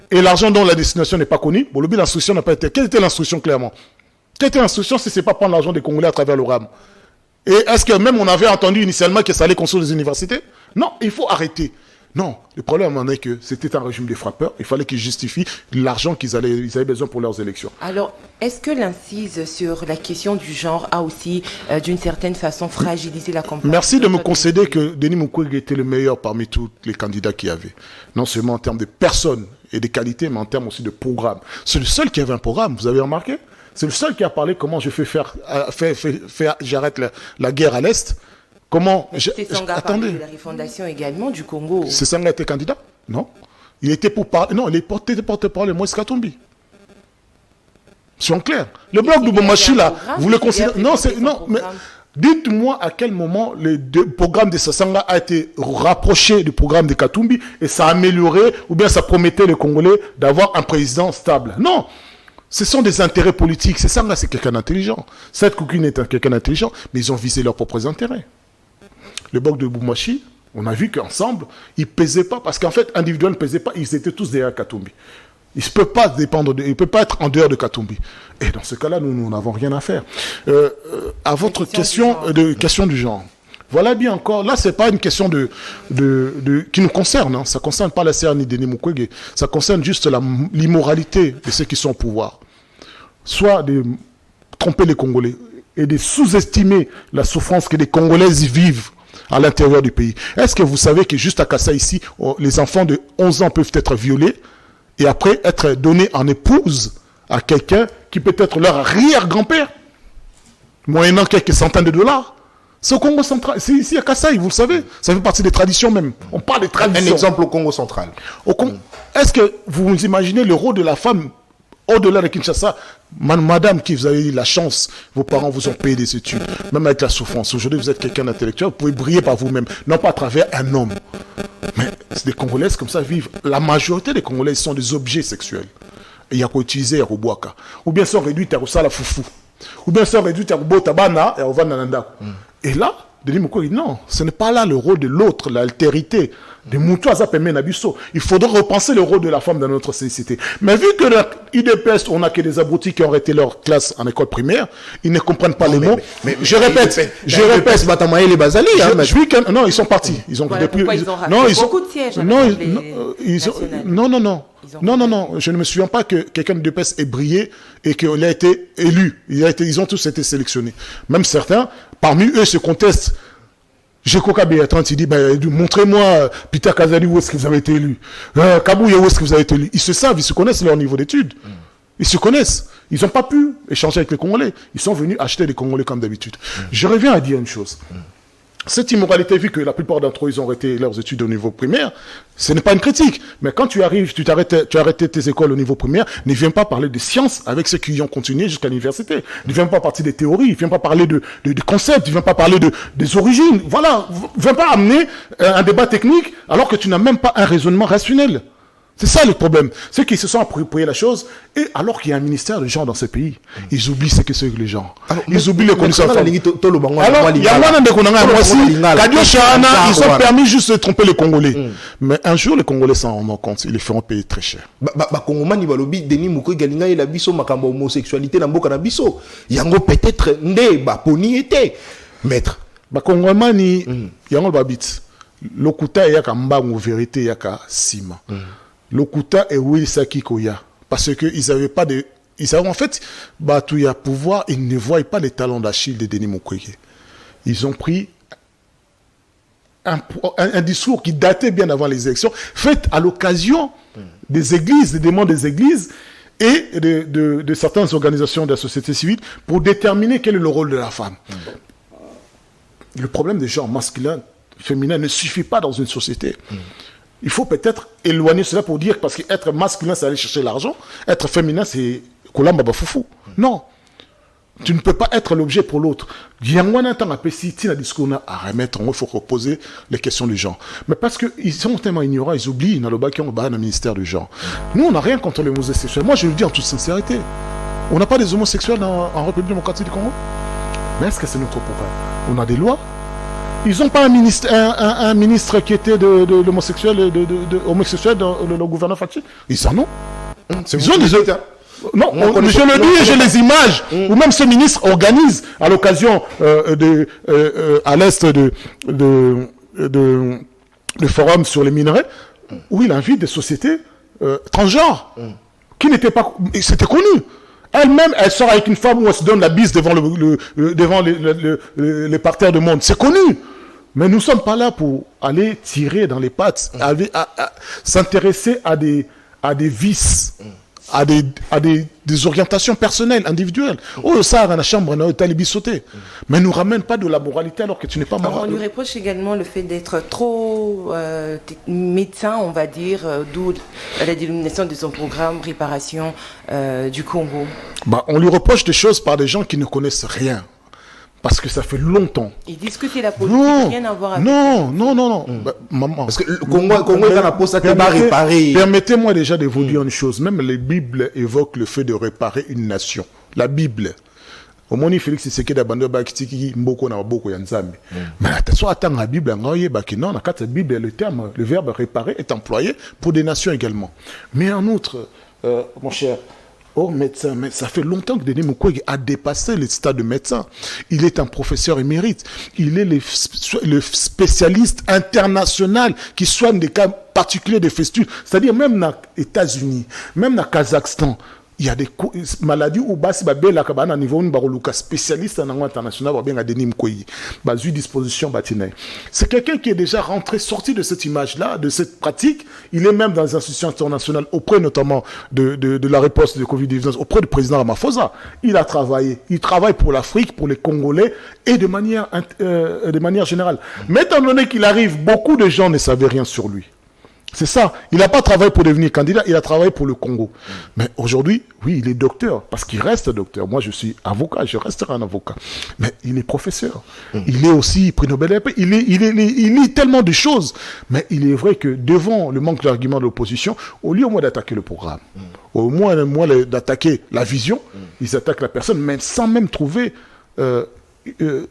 Speaker 3: et l'argent dont la destination n'est pas connue. Bon, l'instruction n'a pas été. Quelle était l'instruction clairement? Quelle était l'instruction si ce n'est pas prendre l'argent des Congolais à travers le RAM? Et est-ce que même on avait entendu initialement que ça allait construire des universités? Non, il faut arrêter. Non, le problème en est que c'était un régime des frappeurs. Il fallait qu'ils justifient l'argent qu'ils avaient besoin pour leurs élections.
Speaker 2: Alors, est-ce que l'incise sur la question du genre a aussi, d'une certaine façon, fragilisé la campagne?
Speaker 3: Merci de me concéder que Denis Mukwege était le meilleur parmi tous les candidats qu'il y avait. Non seulement en termes de personnes et de qualités, mais en termes aussi de programme. C'est le seul qui avait un programme, vous avez remarqué? C'est le seul qui a parlé comment je fais j'arrête la guerre à l'Est. Comment
Speaker 2: Sessanga a parlé de la refondation également du Congo.
Speaker 3: Sessanga était candidat? Non. Il était pour parler. Non, il est porte-parole de Moïse Katumbi. Soyons clairs. Le bloc de Lubumbashi, là, vous le considérez. Non, mais dites-moi à quel moment le programme de Sessanga a été rapproché du programme de Katumbi et ça a amélioré ou bien ça promettait les Congolais d'avoir un président stable. Non. Ce sont des intérêts politiques. Sessanga, c'est quelqu'un d'intelligent. Cette Koukine est quelqu'un d'intelligent, mais ils ont visé leurs propres intérêts. Le bloc de Lubumbashi, on a vu qu'ensemble, ils ne pesaient pas, parce qu'en fait, individuellement, ils ne pesaient pas, ils étaient tous derrière Katumbi. Il ne peut pas dépendre, il ne peut pas être en dehors de Katumbi. Et dans ce cas-là, nous n'avons rien à faire. À votre question du genre. Voilà bien encore, là, ce n'est pas une question qui nous concerne. Hein. Ça ne concerne pas la CR ni Denis Mukwege. Ça concerne juste l'immoralité de ceux qui sont au pouvoir. Soit de tromper les Congolais et de sous-estimer la souffrance que les Congolaises vivent à l'intérieur du pays. Est-ce que vous savez que juste à Kassa ici, les enfants de 11 ans peuvent être violés et après être donnés en épouse à quelqu'un qui peut être leur arrière-grand-père, moyennant quelques centaines de dollars? C'est au Congo central, c'est ici à Kasaï, vous le savez, ça fait partie des traditions même. On parle des traditions.
Speaker 1: Un exemple au Congo central.
Speaker 3: Est-ce que vous imaginez le rôle de la femme au-delà de Kinshasa? Madame, qui vous avez eu la chance, vos parents vous ont payé des études, même avec la souffrance. Aujourd'hui, vous êtes quelqu'un d'intellectuel, vous pouvez briller par vous-même, non pas à travers un homme. Mais des Congolaises comme ça vivent. La majorité des Congolais sont des objets sexuels. Et il y a qu'à utiliser Robouaka. Ou bien sont réduits à la foufou. Ou bien sont réduits à Botabana et à Ovanananda. Et là, Denis Mukwege, non, ce n'est pas là le rôle de l'autre, l'altérité. De Moutou Azapemé Nabiso. Il faudrait repenser le rôle de la femme dans notre société. Mais vu que l'UDPS, on n'a que des abrutis qui ont arrêté leur classe en école primaire, ils ne comprennent pas les mots. Je répète,
Speaker 1: Batamaï les Bazali,
Speaker 3: non, ils sont partis. Ils ont
Speaker 2: depuis. Ils ont beaucoup de sièges.
Speaker 3: Non, je ne me souviens pas que quelqu'un de l'UDPS ait brillé et qu'il a été élu. Ils ont tous été sélectionnés. Même certains, parmi eux, se contestent. Jekoka Béatran, il dit, montrez-moi, Peter Kazali, où est-ce que vous avez été élu? Kabouya, où est-ce que vous avez été élu? Ils se savent, ils se connaissent leur niveau d'études. Ils se connaissent. Ils n'ont pas pu échanger avec les Congolais. Ils sont venus acheter les Congolais comme d'habitude. Je reviens à dire une chose. Cette immoralité, vu que la plupart d'entre eux, ils ont arrêté leurs études au niveau primaire, ce n'est pas une critique. Mais quand tu arrives, tu as arrêté tes écoles au niveau primaire, ne viens pas parler de sciences avec ceux qui y ont continué jusqu'à l'université. Ne viens pas parler des théories, ne viens pas parler de concepts, ne viens pas parler des origines. Voilà, ne viens pas amener un débat technique alors que tu n'as même pas un raisonnement rationnel. C'est ça le problème. Ceux qui se sont appropriés la chose, et alors qu'il y a un ministère de gens dans ce pays, ils oublient ce que c'est que les gens. Ils oublient les conditions. Alors, il y a ils ont permis juste de tromper les Congolais. Mais un jour, les Congolais s'en rendront compte. Ils les feront payer très cher.
Speaker 1: Congomani balobi Denis Mukwege galinga il a biso makambo homosexualité na mboka na biso. Yango peut-être nde poni était maître.
Speaker 3: Congomani yango babit. Lokuta yaka mbangu vérité yaka sima. Lokuta et Wilsa Kikoya. Parce qu'ils n'avaient pas de. En fait, Batouya pouvoir, ils ne voyaient pas les talents d'Achille de Denis Mukwege. Ils ont pris un discours qui datait bien avant les élections, fait à l'occasion des églises, des demandes des églises et de certaines organisations de la société civile pour déterminer quel est le rôle de la femme. Le problème des genres masculins, féminins ne suffit pas dans une société. Il faut peut-être éloigner cela pour dire, parce qu'être masculin, c'est aller chercher l'argent. Être féminin, c'est Kolamba Bafoufou. Non. Tu ne peux pas être l'objet pour l'autre. Il y a un temps à remettre, il faut reposer les questions du genre. Mais parce qu'ils sont tellement ignorants, ils oublient, dans le bas qui ont un ministère du genre. Nous, on n'a rien contre les homosexuels. Moi, je le dis en toute sincérité. On n'a pas des homosexuels en République démocratique du Congo. Mais est-ce que c'est notre problème? On a des lois. Ils n'ont pas un ministre qui était de l'homosexuel, homosexuel dans le gouvernement Fachi. Ils en ont. Ils ont des autres. Non, je le dis, j'ai les images où même ce ministre organise à l'occasion à l'est de forum sur les minerais où il invite des sociétés transgenres qui n'étaient pas. C'était connu. Elle-même, elle sort avec une femme où elle se donne la bise devant les parterres de monde. C'est connu. Mais nous ne sommes pas là pour aller tirer dans les pattes, s'intéresser à des vices, à des orientations personnelles, individuelles. Oh, ça, dans la chambre, on a été sauté. Mais ne nous ramène pas de la moralité alors que tu n'es pas moral.
Speaker 2: On lui reproche également le fait d'être trop médecin, on va dire, d'où la dénomination de son programme Réparation du Congo.
Speaker 3: On lui reproche des choses par des gens qui ne connaissent rien. Parce que ça fait longtemps.
Speaker 2: Et discuter la politique, rien à voir avec
Speaker 3: non. Maman.
Speaker 1: Parce que le Congo est dans la pose à réparer.
Speaker 3: Permettez-moi déjà de vous dire une chose. Même les Bibles évoquent le fait de réparer une nation. La Bible. Au moins, Félix Tshisekedi d'abandonner Bakitiki, Mboko na Mboko Yanzambi. Mais attention, attends la Bible, non, dans la Bible, le verbe réparer est employé pour des nations également. Mais en outre, mon cher, médecin, mais ça fait longtemps que Denis Mukwege a dépassé le stade de médecin. Il est un professeur émérite. Il est le spécialiste international qui soigne des cas particuliers de fistules. C'est-à-dire même dans les États-Unis, même dans le Kazakhstan, il y a des maladies où basi babela kabana niveau un baroluka spécialiste en anglais international ou bien à Denis Mukwege basu disposition batinay. C'est quelqu'un qui est déjà sorti de cette image-là, de cette pratique. Il est même dans les institutions internationales auprès notamment de la réponse de Covid-19 auprès du président Ramaphosa. Il travaille pour l'Afrique, pour les Congolais et de manière générale. Mais étant donné qu'il arrive, beaucoup de gens ne savaient rien sur lui. C'est ça. Il n'a pas travaillé pour devenir candidat, il a travaillé pour le Congo. Mais aujourd'hui, oui, il est docteur, parce qu'il reste docteur. Moi, je suis avocat, je resterai un avocat. Mais il est professeur. Il est aussi prix Nobel de la paix. Il lit tellement de choses. Mais il est vrai que devant le manque d'arguments de l'opposition, au lieu au moins d'attaquer le programme, au moins d'attaquer la vision, ils attaquent la personne, mais sans même trouver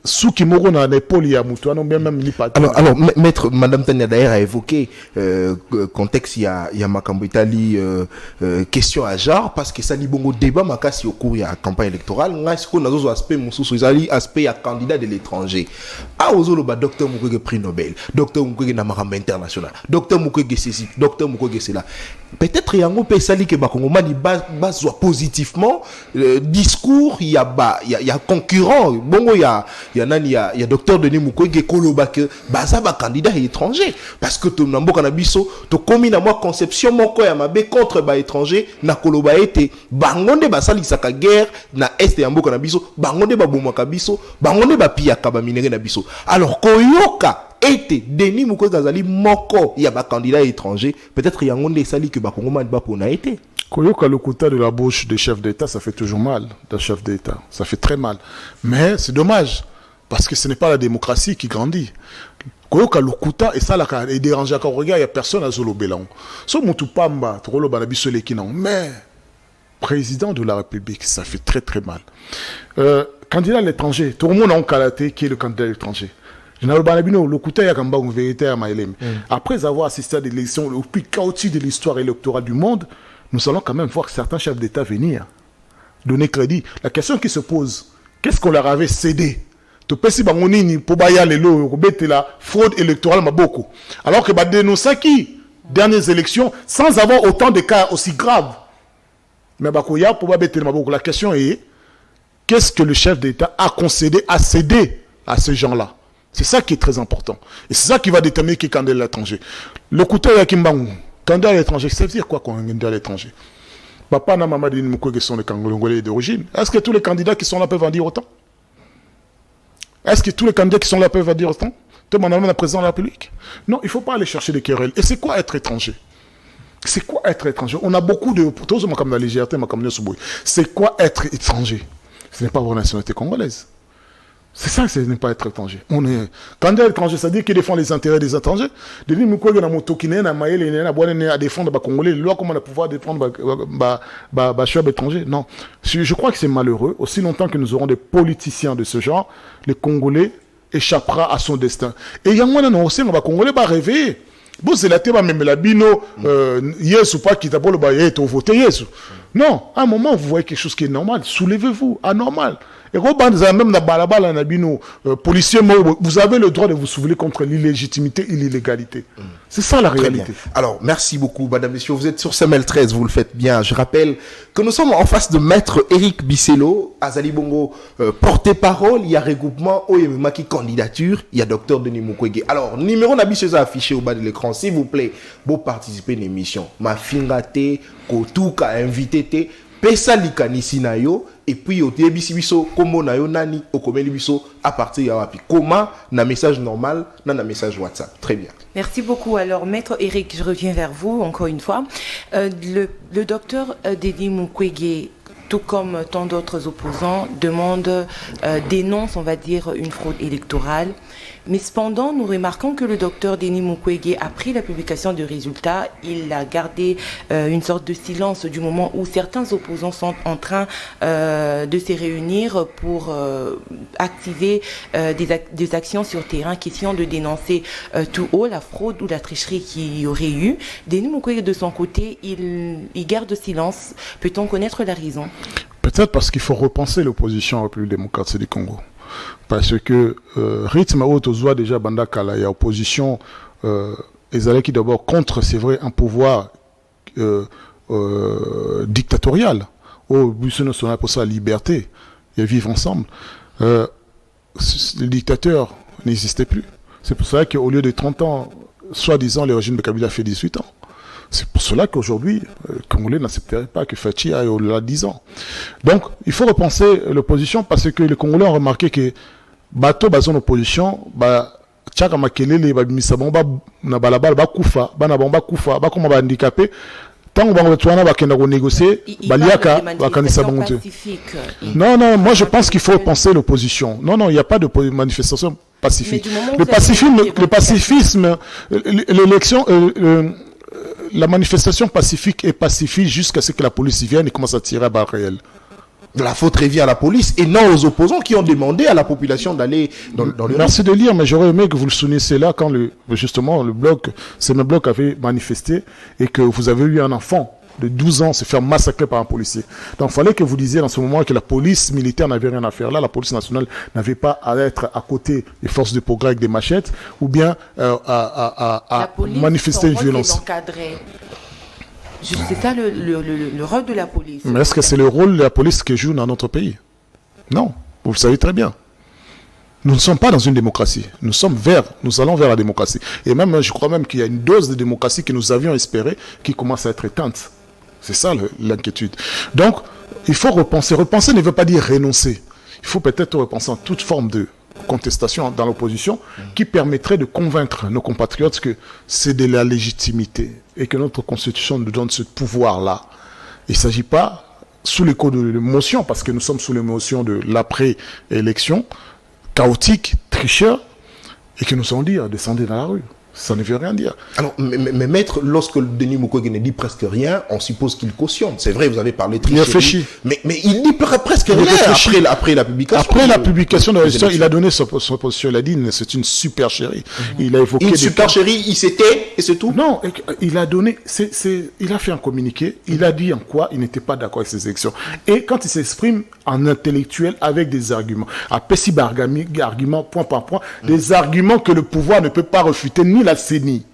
Speaker 3: Souki Moro na l'épaule ya mutu non bien même li pas.
Speaker 1: Alors maître madame Tania d'ailleurs a évoqué contexte il y a makambo Italie question à genre parce que ça li bongo débat makasi au cours ya campagne électorale nga siko nazo aspect mususu ezali aspect ya candidat de l'étranger a ozolo ba docteur Mukwege prix Nobel docteur Mukwege na makambo international docteur Mukwege ceci docteur Mukwege cela peut-être yango pe sali ke ba kongomani bazwa positivement discours il y a concurrent bongo il y a docteur Denis Mukwege koloba que baza ba candidat étranger parce que to namboka na biso to komi na moi conception moko ya mabe contre ba étranger na koloba ete bangonde basali saka guerre na est ya mboka na biso bangonde ba bomaka biso bangonde ba piyaka ba minere na biso alors koyoka ete Denis Mukwege azali moko ya ba candidat étranger peut-être yangonde sali que ba kongomani ba pona ete
Speaker 3: Koyoka le quota de la bouche des chefs d'État, ça fait toujours mal, d'un chef d'État. Ça fait très mal. Mais c'est dommage, parce que ce n'est pas la démocratie qui grandit. Koyoka le quota, et ça, il dérange encore. Regarde, il n'y a personne à Zolo Bélan. So Moutupamba, Trolo Banabisole Kinan. Mais, président de la République, ça fait très très mal. Candidat à l'étranger, tout le monde a un kalaté qui est le candidat à l'étranger. Général Banabino, le Kouta Yakamba, une vérité à Maïlem. Après avoir assisté à des élections le plus chaotique de l'histoire électorale du monde, nous allons quand même voir certains chefs d'État venir donner crédit. La question qui se pose, qu'est-ce qu'on leur avait cédé? Tu peux si bangonini pour baya lelo robete la fraude électorale maboko. Alors que dénoncer qui dernières élections sans avoir autant de cas aussi graves. Mais bakoya pour babete maboko. La question est qu'est-ce que le chef d'État a concédé, a cédé à ces gens-là? C'est ça qui est très important. Et c'est ça qui va déterminer qui est candidat à l'étranger. Le couteau Yakimbangu. Candidat à l'étranger, ça veut dire quoi, candidat à l'étranger? Papa na maman Denis Mukwege sont les Congolais d'origine. Est-ce que tous les candidats qui sont là peuvent en dire autant? Est-ce que tous les candidats qui sont là peuvent en dire autant? Tu m'en amènes à président de la République? Non, il ne faut pas aller chercher des querelles. Et c'est quoi être étranger? C'est quoi être étranger? On a beaucoup de... C'est quoi être étranger? Ce n'est pas avoir la nationalité congolaise. C'est ça, ce n'est pas être étranger. On est candidat étranger, c'est-à-dire qu'il défend les intérêts des étrangers. Denis Mukwege na motokine na maele na bonne à défendre ba congolais, loi comment on a pouvoir défendre ba chef étranger. Non, je crois que c'est malheureux. Aussi longtemps que nous aurons des politiciens de ce genre, les Congolais échappera à son destin. Et yango na aussi ba congolais ba rêver. Bon, c'est la théma même la bino yes ou pas qui d'abord le bailler to voter yes. Non, à un moment vous voyez quelque chose qui est normal, soulevez-vous, anormal. Et même dans balabala na bino policier vous avez le droit de vous soulever contre l'illégitimité et l'illégalité. C'est ça la réalité.
Speaker 1: Alors, merci beaucoup madame messieurs, vous êtes sur CML 13, vous le faites bien. Je rappelle que nous sommes en face de maître Éric Bisselo, Azali Bongo porte-parole, il y a regroupement Oyemaki candidature, il y a docteur Denis Mukwege. Alors, numéro n'habitué affiché au bas de l'écran, s'il vous plaît, vous participez à l'émission. Ma fingate, Kotouka invité pesa likanisi na yo et puis au tebisi biso kombo na yo nani okomeli biso à partir ya wapi comment na message normal na message WhatsApp. Très bien.
Speaker 2: Merci beaucoup. Alors maître Éric, je reviens vers vous encore une fois. Le docteur Denis Mukwege, tout comme tant d'autres opposants, dénonce, on va dire, une fraude électorale. Mais cependant, nous remarquons que le docteur Denis Mukwege, après la publication du résultat, il a gardé une sorte de silence du moment où certains opposants sont en train de se réunir pour activer des actions sur terrain, question de dénoncer tout haut la fraude ou la tricherie qu'il y aurait eu. Denis Mukwege, de son côté, il garde silence. Peut-on connaître la raison?
Speaker 3: Peut-être parce qu'il faut repenser l'opposition à la République démocratique du Congo. Parce que rythme haut aux déjà banda kala il y a opposition ezalaki qui d'abord contre c'est vrai un pouvoir dictatorial au but national pour ça liberté et vivre ensemble le dictateur n'existait plus. C'est pour ça qu'au lieu de 30 ans soi-disant le régime de Kabila fait 18 ans. C'est pour cela qu'aujourd'hui, les Congolais n'accepteraient pas que Fachi aille au-delà de 10 ans. Donc, il faut repenser l'opposition parce que les Congolais ont remarqué que bateau bazon opposition, tchaka makelele babmisabomba na balabala bakufa, bana bomba kufa, bakoma ba handicapé. Tant qu'on va retourner à négocier, baliaka bakanisa bangote. Non, moi je pense qu'il faut repenser l'opposition. Non, il n'y a pas de manifestation pacifique. Le pacifisme, l'élection. La manifestation pacifique est pacifique jusqu'à ce que la police vienne et commence à tirer à balles réelles.
Speaker 1: La faute revient à la police et non aux opposants qui ont demandé à la population d'aller dans le...
Speaker 3: Merci de lire, mais j'aurais aimé que vous le souligniez là quand justement le bloc, ce même bloc avait manifesté et que vous avez eu un enfant de 12 ans se faire massacrer par un policier. Donc il fallait que vous disiez dans ce moment que la police militaire n'avait rien à faire là, la police nationale n'avait pas à être à côté des forces de progrès avec des machettes ou bien à manifester une violence.
Speaker 2: C'est ça le rôle de la police.
Speaker 3: Mais est-ce que c'est le rôle de la police qui joue dans notre pays? Non, vous le savez très bien. Nous ne sommes pas dans une démocratie. Nous allons vers la démocratie. Et même, je crois même qu'il y a une dose de démocratie que nous avions espérée qui commence à être éteinte. C'est ça l'inquiétude. Donc, il faut repenser. Repenser ne veut pas dire renoncer. Il faut peut-être repenser en toute forme de contestation dans l'opposition qui permettrait de convaincre nos compatriotes que c'est de la légitimité et que notre constitution nous donne ce pouvoir-là. Il ne s'agit pas sous l'écho de l'émotion, parce que nous sommes sous l'émotion de l'après-élection, chaotique, tricheur, et que nous allons dire, descendez dans la rue. Ça ne veut rien dire.
Speaker 1: Alors, mais maître, lorsque Denis Mukwege ne dit presque rien, on suppose qu'il cautionne. C'est vrai, vous avez parlé de tricherie.
Speaker 3: Il réfléchit.
Speaker 1: Mais il dit presque rien après la publication.
Speaker 3: Après la publication de la histoire, il a donné son position. Il a dit, c'est une supercherie. Il a évoqué
Speaker 1: une supercherie, il s'était, et c'est tout? Non,
Speaker 3: il a donné, il a fait un communiqué, il a dit en quoi il n'était pas d'accord avec ces élections. Et quand il s'exprime en intellectuel avec des arguments, à Pessi argument, point par point, des arguments que le pouvoir ne peut pas refuter, ni la CENI.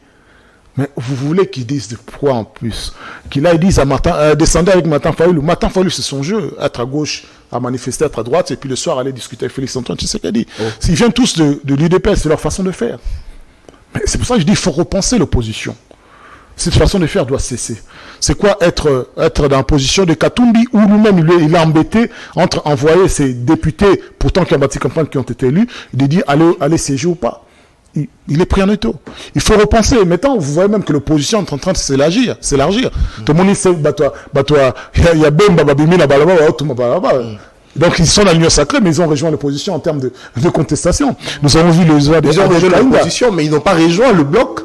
Speaker 3: Mais vous voulez qu'ils disent de quoi en plus? Qu'ils disent à descendez avec Martin Fayoulou. Martin Fayoulou, c'est son jeu, être à gauche, à manifester, être à droite, et puis le soir aller discuter avec Félix-Antoine Tshisekedi. Ils viennent tous de l'UDPS, c'est leur façon de faire. Mais c'est pour ça que je dis qu'il faut repenser l'opposition. Cette façon de faire doit cesser. C'est quoi être dans la position de Katumbi, où lui-même il est embêté entre envoyer ses députés, pourtant qui ont bâti campagne, qui ont été élus, de dire allez siéger ou pas. Il est pris en étau. Il faut repenser. Maintenant, vous voyez même que l'opposition est en train de s'élargir. Tout le monde sait, il y a Bemba, Babimi, la Balaba, donc ils sont dans l'union sacrée, mais ils ont rejoint l'opposition en termes de contestation. Nous avons vu ils
Speaker 1: ont rejoint l'opposition, mais ils n'ont pas rejoint le bloc.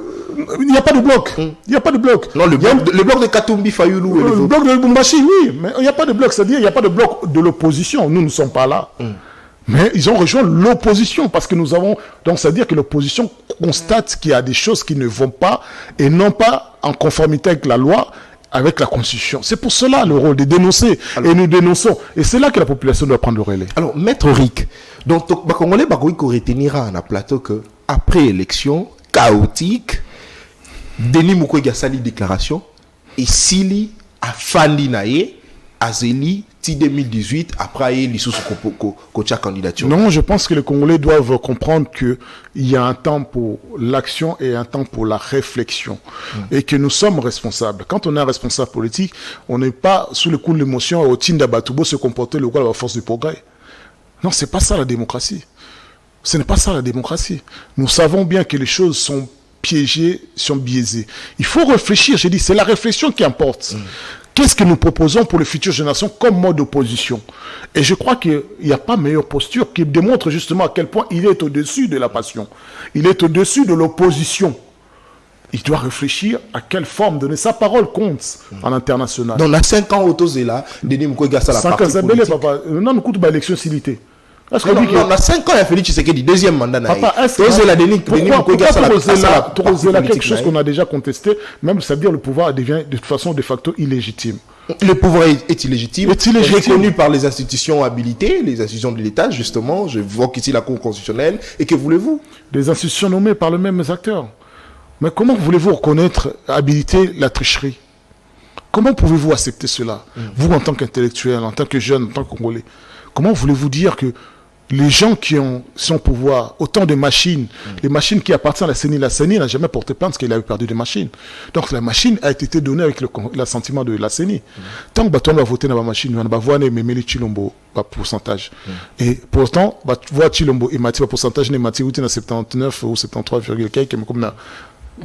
Speaker 3: Il n'y a pas de bloc. Il n'y a pas de bloc.
Speaker 1: Non, le bloc de Katumbi Fayoulou.
Speaker 3: Le bloc de Lubumbashi, oui. Mais il n'y a pas de bloc. C'est-à-dire il n'y a pas de bloc de l'opposition. Nous ne sommes pas là. Mais ils ont rejoint l'opposition parce que nous avons... Donc, c'est-à-dire que l'opposition constate qu'il y a des choses qui ne vont pas et non pas en conformité avec la loi, avec la Constitution. C'est pour cela le rôle de dénoncer. Alors, et nous dénonçons. Et c'est là que la population doit prendre le relais.
Speaker 1: Alors, Maître Rick, donc, Congolais, il retenira un plateau que après élection chaotique, Denis Mukwege a sali déclaration et Sili a fandi nae Azeli, ti 2018, après il y a candidature.
Speaker 3: Non, je pense que les Congolais doivent comprendre qu'il y a un temps pour l'action et un temps pour la réflexion. Et que nous sommes responsables. Quand on est un responsable politique, on n'est pas sous le coup de l'émotion au Tinda Batoubo se comporter le quoi la force du progrès. Non, c'est pas ça la démocratie. Ce n'est pas ça la démocratie. Nous savons bien que les choses sont piégées, sont biaisées. Il faut réfléchir, j'ai dit, c'est la réflexion qui importe. Qu'est-ce que nous proposons pour les futures générations comme mode d'opposition? Et je crois qu'il n'y a pas meilleure posture qui démontre justement à quel point il est au-dessus de la passion. Il est au-dessus de l'opposition. Il doit réfléchir à quelle forme donner sa parole compte en international.
Speaker 1: Donc, on a 5 ans au Tozela, Denis Mukwege a la partie politique.
Speaker 3: Papa, non, nous coûte pas l'élection s'ilité.
Speaker 1: On a 5 ans, il a fallu Tshisekedi, deuxième mandat.
Speaker 3: Papa, pourquoi quelque chose qu'on a déjà contesté, même c'est-à-dire le pouvoir devient de toute façon de facto illégitime.
Speaker 1: Le pouvoir est illégitime, reconnu par les institutions habilitées, les institutions de l'État, justement. Je vois qu'ici la Cour constitutionnelle. Et que voulez-vous?
Speaker 3: Des institutions nommées par les mêmes acteurs. Mais comment voulez-vous reconnaître, habiliter la tricherie? Comment pouvez-vous accepter cela? Vous, en tant qu'intellectuel, en tant que jeune, en tant que Congolais, comment voulez-vous dire que les gens qui sont au pouvoir, autant de machines, les machines qui appartiennent à la CENI n'a jamais porté plainte parce qu'il avait perdu des machines. Donc la machine a été donnée avec l'assentiment de la CENI. Tant que tu vas voter dans la machine, on va voir Memeli Chilombo par pourcentage. Et pourtant, voir Chilombo et Mati par pourcentage, Mati ou 79 ou 73, quelques comme là.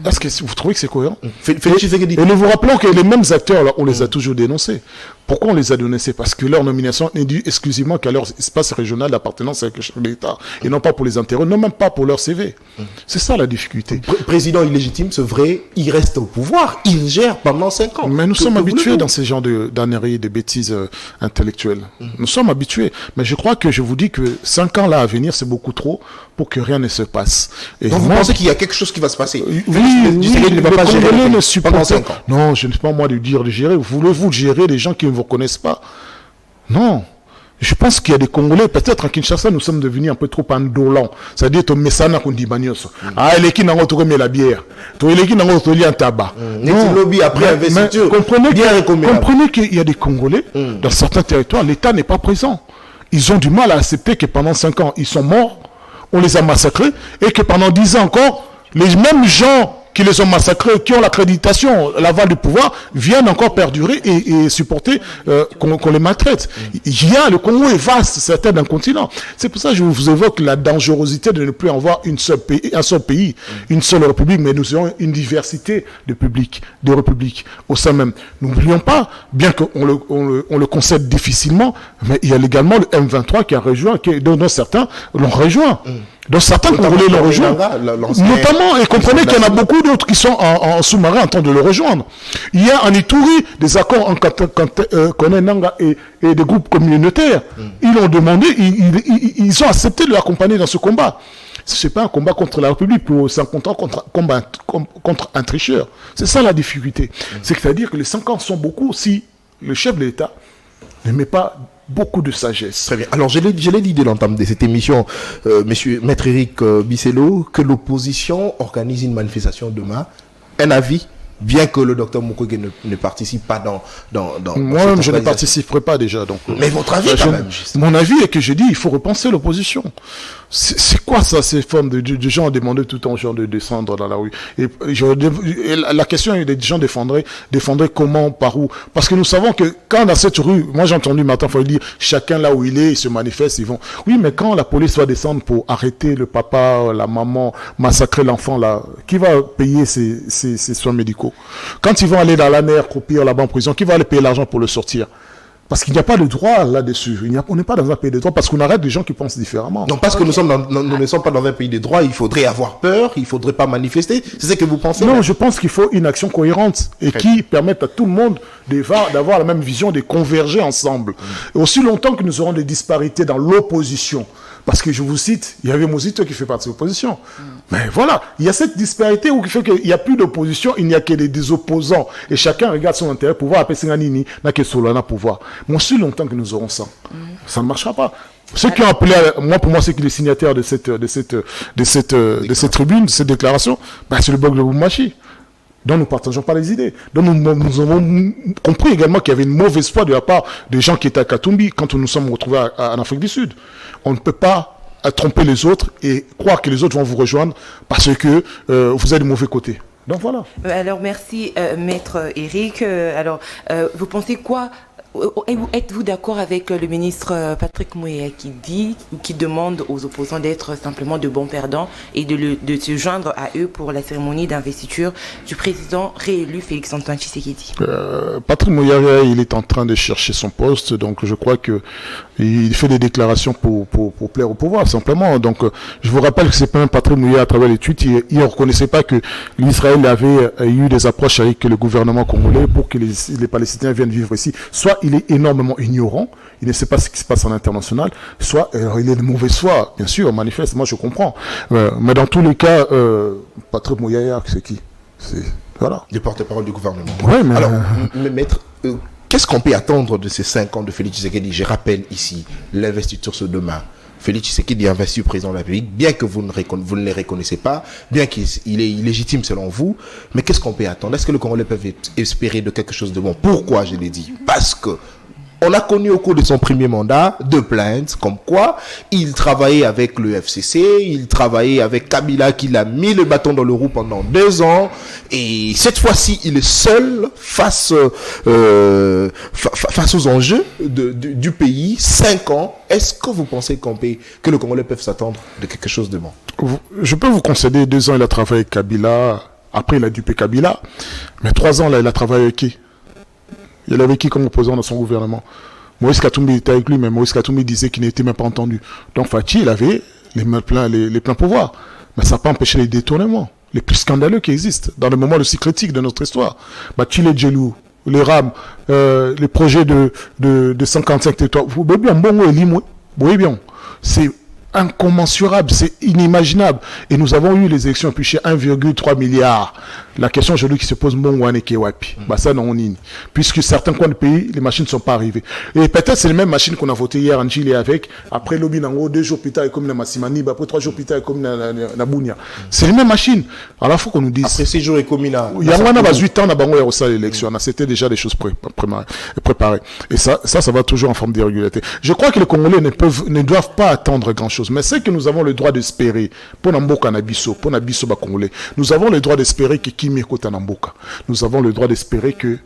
Speaker 3: Est-ce que vous trouvez que c'est cohérent? Et nous vous rappelons que les mêmes acteurs, là, on les a toujours dénoncés. Pourquoi on les a donnés? C'est parce que leur nomination n'est due exclusivement qu'à leur espace régional d'appartenance avec le chef de l'État. Et non pas pour les intérêts, non même pas pour leur CV. C'est ça la difficulté.
Speaker 1: Président illégitime, c'est vrai, il reste au pouvoir, il gère pendant 5 ans.
Speaker 3: Mais nous sommes habitués dans ces genres d'anneries, de bêtises intellectuelles. Nous sommes habitués. Mais je crois que je vous dis que 5 ans là à venir, c'est beaucoup trop pour que rien ne se passe. Et
Speaker 1: donc vous pensez qu'il y a quelque chose qui va se passer?
Speaker 3: Oui,
Speaker 1: ne va pas gérer pendant 5 ans.
Speaker 3: Non, je ne sais pas moi de dire de gérer. Voulez-vous gérer les gens qui ne vous reconnaissent pas? Non. Je pense qu'il y a des Congolais, peut-être à Kinshasa, nous sommes devenus un peu trop indolents. C'est-à-dire, ton messana qu'on dit bagnos. Ah, il est qui n'a pas remis la bière. Il est qui n'a pas remis un tabac.
Speaker 1: Non. Lobby après investiture.
Speaker 3: Comprenez qu'il y a des Congolais, dans certains territoires, l'État n'est pas présent. Ils ont du mal à accepter que pendant 5 ans, ils sont morts, on les a massacrés, et que pendant 10 ans encore, les mêmes gens qui les ont massacrés, qui ont l'accréditation, l'aval du pouvoir, viennent encore perdurer et supporter qu'on les maltraite. Le Congo est vaste, c'est la tête d'un continent. C'est pour ça que je vous évoque la dangerosité de ne plus avoir un seul pays, une seule république, mais nous avons une diversité de républiques au sein même. N'oublions pas, bien qu'on le concède difficilement, mais il y a également le M23 qui a rejoint, dont certains l'ont rejoint. Donc certains Congolais l'ont rejoint, notamment, et comprenez qu'il y en a beaucoup d'autres qui sont en sous-marin en train de le rejoindre. Il y a en Ituri des accords entre Konenanga et des groupes communautaires. Ils ont demandé, ils ont accepté de l'accompagner dans ce combat. Ce n'est pas un combat contre la République, c'est un combat contre un tricheur. C'est ça la difficulté. C'est-à-dire que les 5 ans sont beaucoup si le chef de l'État ne met pas beaucoup de sagesse.
Speaker 1: Très bien. Alors, je l'ai dit dès l'entame de cette émission, Maître Éric Biselo, que l'opposition organise une manifestation demain. Un avis, bien que le docteur Mukwege ne participe pas dans
Speaker 3: moi-même, je ne participerai pas déjà. Donc,
Speaker 1: mais votre avis, quand même.
Speaker 3: Mon avis est que je dis, il faut repenser l'opposition. C'est quoi ça, ces formes de gens demandaient tout le temps aux gens de descendre dans la rue? Et la question est des gens défendraient comment, par où? Parce que nous savons que quand dans cette rue, moi j'ai entendu matin, il faut dire, chacun là où il est, il se manifeste, ils vont. Oui, mais quand la police va descendre pour arrêter le papa, la maman, massacrer l'enfant là, qui va payer ses soins médicaux? Quand ils vont aller dans la mer, croupir là-bas en prison, qui va aller payer l'argent pour le sortir? Parce qu'il n'y a pas de droit là-dessus. On n'est pas dans un pays de droit parce qu'on arrête les gens qui pensent différemment.
Speaker 1: Donc parce que nous ne sommes pas dans un pays de droit, il faudrait avoir peur, il ne faudrait pas manifester. C'est ce que vous pensez?
Speaker 3: Non, je pense qu'il faut une action cohérente et qui permette à tout le monde d'avoir la même vision, de converger ensemble. Et aussi longtemps que nous aurons des disparités dans l'opposition. Parce que je vous cite, il y avait Mosito qui fait partie de l'opposition. Mais voilà, il y a cette disparité où il fait qu'il n'y a plus d'opposition, il n'y a que des opposants. Et chacun regarde son intérêt pour pouvoir appeler Senganini, n'a que Solana pouvoir. Mais aussi longtemps que nous aurons ça, ça ne marchera pas. Ceux qui ont appelé, pour moi, c'est que les signataires de cette tribune, de cette déclaration, c'est le bloc de Boumachi. Donc nous ne partageons pas les idées. Donc nous avons compris également qu'il y avait une mauvaise foi de la part des gens qui étaient à Katumbi quand nous nous sommes retrouvés en Afrique du Sud. On ne peut pas tromper les autres et croire que les autres vont vous rejoindre parce que vous êtes du mauvais côté. Donc voilà.
Speaker 2: Alors merci Maître Éric. Vous pensez quoi? Êtes-vous d'accord avec le ministre Patrick Mouéa qui demande aux opposants d'être simplement de bons perdants et de se joindre à eux pour la cérémonie d'investiture du président réélu Félix-Antoine Tshisekedi?
Speaker 3: Patrick Mouéa, il est en train de chercher son poste, donc je crois qu'il fait des déclarations pour plaire au pouvoir, simplement. Donc je vous rappelle que c'est pas un Patrick Mouéa à travers les tweets, il ne reconnaissait pas que l'Israël avait eu des approches avec le gouvernement congolais pour que les Palestiniens viennent vivre ici. Soit il est énormément ignorant, il ne sait pas ce qui se passe en international, soit il est de mauvaise foi, bien sûr, manifeste, moi je comprends. Mais dans tous les cas, Patrick Mouéa, c'est qui? Voilà.
Speaker 1: Le porte-parole du gouvernement.
Speaker 3: Ouais, mais...
Speaker 1: Alors, maître, qu'est-ce qu'on peut attendre de ces 5 ans de Félix Tshisekedi? Je rappelle ici, l'investiture ce demain. Félix Tshisekedi est investi président de la République, bien que vous ne les reconnaissez pas, bien qu'il est illégitime selon vous, mais qu'est-ce qu'on peut attendre? Est-ce que le Congolais peut espérer de quelque chose de bon? Pourquoi je l'ai dit? Parce que on a connu au cours de son premier mandat de plaintes comme quoi il travaillait avec le FCC, il travaillait avec Kabila qui l'a mis le bâton dans le roue pendant 2 ans et cette fois-ci il est seul face aux enjeux du pays. 5 ans, est-ce que vous pensez que le Congolais peuvent s'attendre de quelque chose de bon?
Speaker 3: Je peux vous concéder 2 ans il a travaillé avec Kabila, après il a dupé Kabila, mais 3 ans là il a travaillé avec qui? Il avait qui comme opposant dans son gouvernement? Moïse Katumbi était avec lui, mais Moïse Katumbi disait qu'il n'était même pas entendu. Donc Fathi, il avait les pleins pouvoirs. Mais ça n'a pas empêché les détournements, les plus scandaleux qui existent, dans le moment le si critique de notre histoire. Chile Djelou, les RAM, les projets de 145 territoires. Vous voyez bien, vous voyez bien, c'est incommensurable, c'est inimaginable. Et nous avons eu les élections affichées 1,3 milliard. La question aujourd'hui qui se pose, ça non, puisque certains coins du pays, les machines ne sont pas arrivées. Et peut-être c'est les mêmes machines qu'on a votées hier en Chili avec, après Lobby Nango, 2 jours plus tard, comme la Massimani, après 3 jours plus tard, comme la Bounia. C'est les mêmes machines. Alors il faut qu'on nous dise.
Speaker 1: Après 6 jours et comme il y a
Speaker 3: 8 ans, on a bango à l'élection. C'était déjà des choses préparées. Et ça va toujours en forme d'irrégularité. Je crois que les Congolais ne doivent pas attendre grand-chose. Mais c'est que nous avons le droit d'espérer, pour Namboka Nabiso, pour Nabiso Congolais, nous avons le droit d'espérer que Kimiko Tanamboka. Nous avons le droit d'espérer que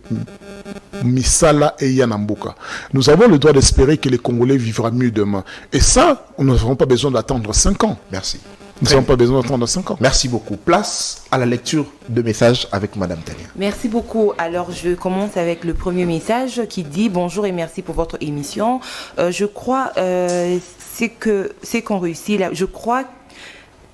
Speaker 3: Misala et Yanamboka. Nous avons le droit d'espérer que les Congolais vivront mieux demain. Et ça, nous n'avons pas besoin d'attendre 5 ans.
Speaker 1: Merci.
Speaker 3: Nous n'avons pas besoin d'attendre 5 ans.
Speaker 1: Merci beaucoup. Place à la lecture de messages avec Madame Tania.
Speaker 2: Merci beaucoup. Alors, je commence avec le premier message qui dit « Bonjour et merci pour votre émission. Je crois c'est qu'on réussit là. Je crois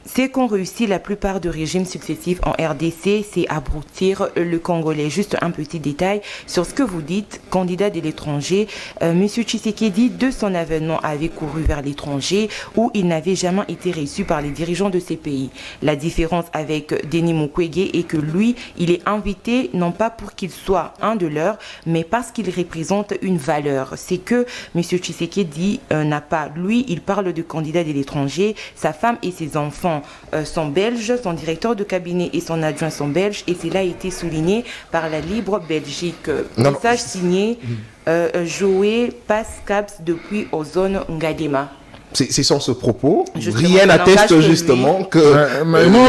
Speaker 2: c'est qu'on réussit la plupart des régimes successifs en RDC, c'est abrutir le Congolais. Juste un petit détail sur ce que vous dites, candidat de l'étranger. Monsieur Tshisekedi, de son avènement, avait couru vers l'étranger où il n'avait jamais été reçu par les dirigeants de ces pays. La différence avec Denis Mukwege est que lui, il est invité non pas pour qu'il soit un de leurs, mais parce qu'il représente une valeur. C'est que Monsieur Tshisekedi n'a pas. Lui, il parle de candidat de l'étranger, sa femme et ses enfants sont belges, son directeur de cabinet et son adjoint sont belges, et cela a été souligné par la Libre Belgique. Message signé Joé Pascaps depuis Ozone Ngadema.
Speaker 1: C'est sans ce propos. Rien n'atteste justement que.
Speaker 3: Non,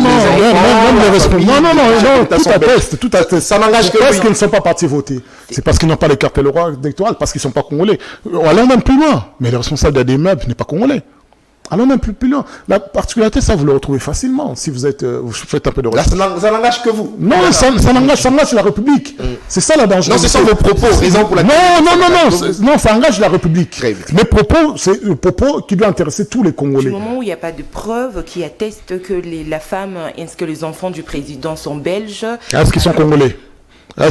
Speaker 3: tout atteste. Ça n'engage que parce qu'ils ne sont pas partis voter. C'est parce qu'ils n'ont pas les cartes électorales, parce qu'ils ne sont pas congolais. Allons même plus loin. Mais le responsable d'ADMEB n'est pas congolais. Allons même plus loin. La particularité, ça, vous le retrouvez facilement si vous faites un peu de recherche.
Speaker 1: Ça n'engage que vous.
Speaker 3: Non, ça engage la République. C'est ça la danger.
Speaker 1: Non, c'est ça vos propos. Raison pour laquelle.
Speaker 3: Non, ça engage la République. Mes propos, c'est le propos qui doit intéresser tous les Congolais.
Speaker 2: Du moment où il n'y a pas de preuves qui attestent que la femme ainsi que les enfants du président sont belges.
Speaker 3: Est-ce qu'ils sont congolais?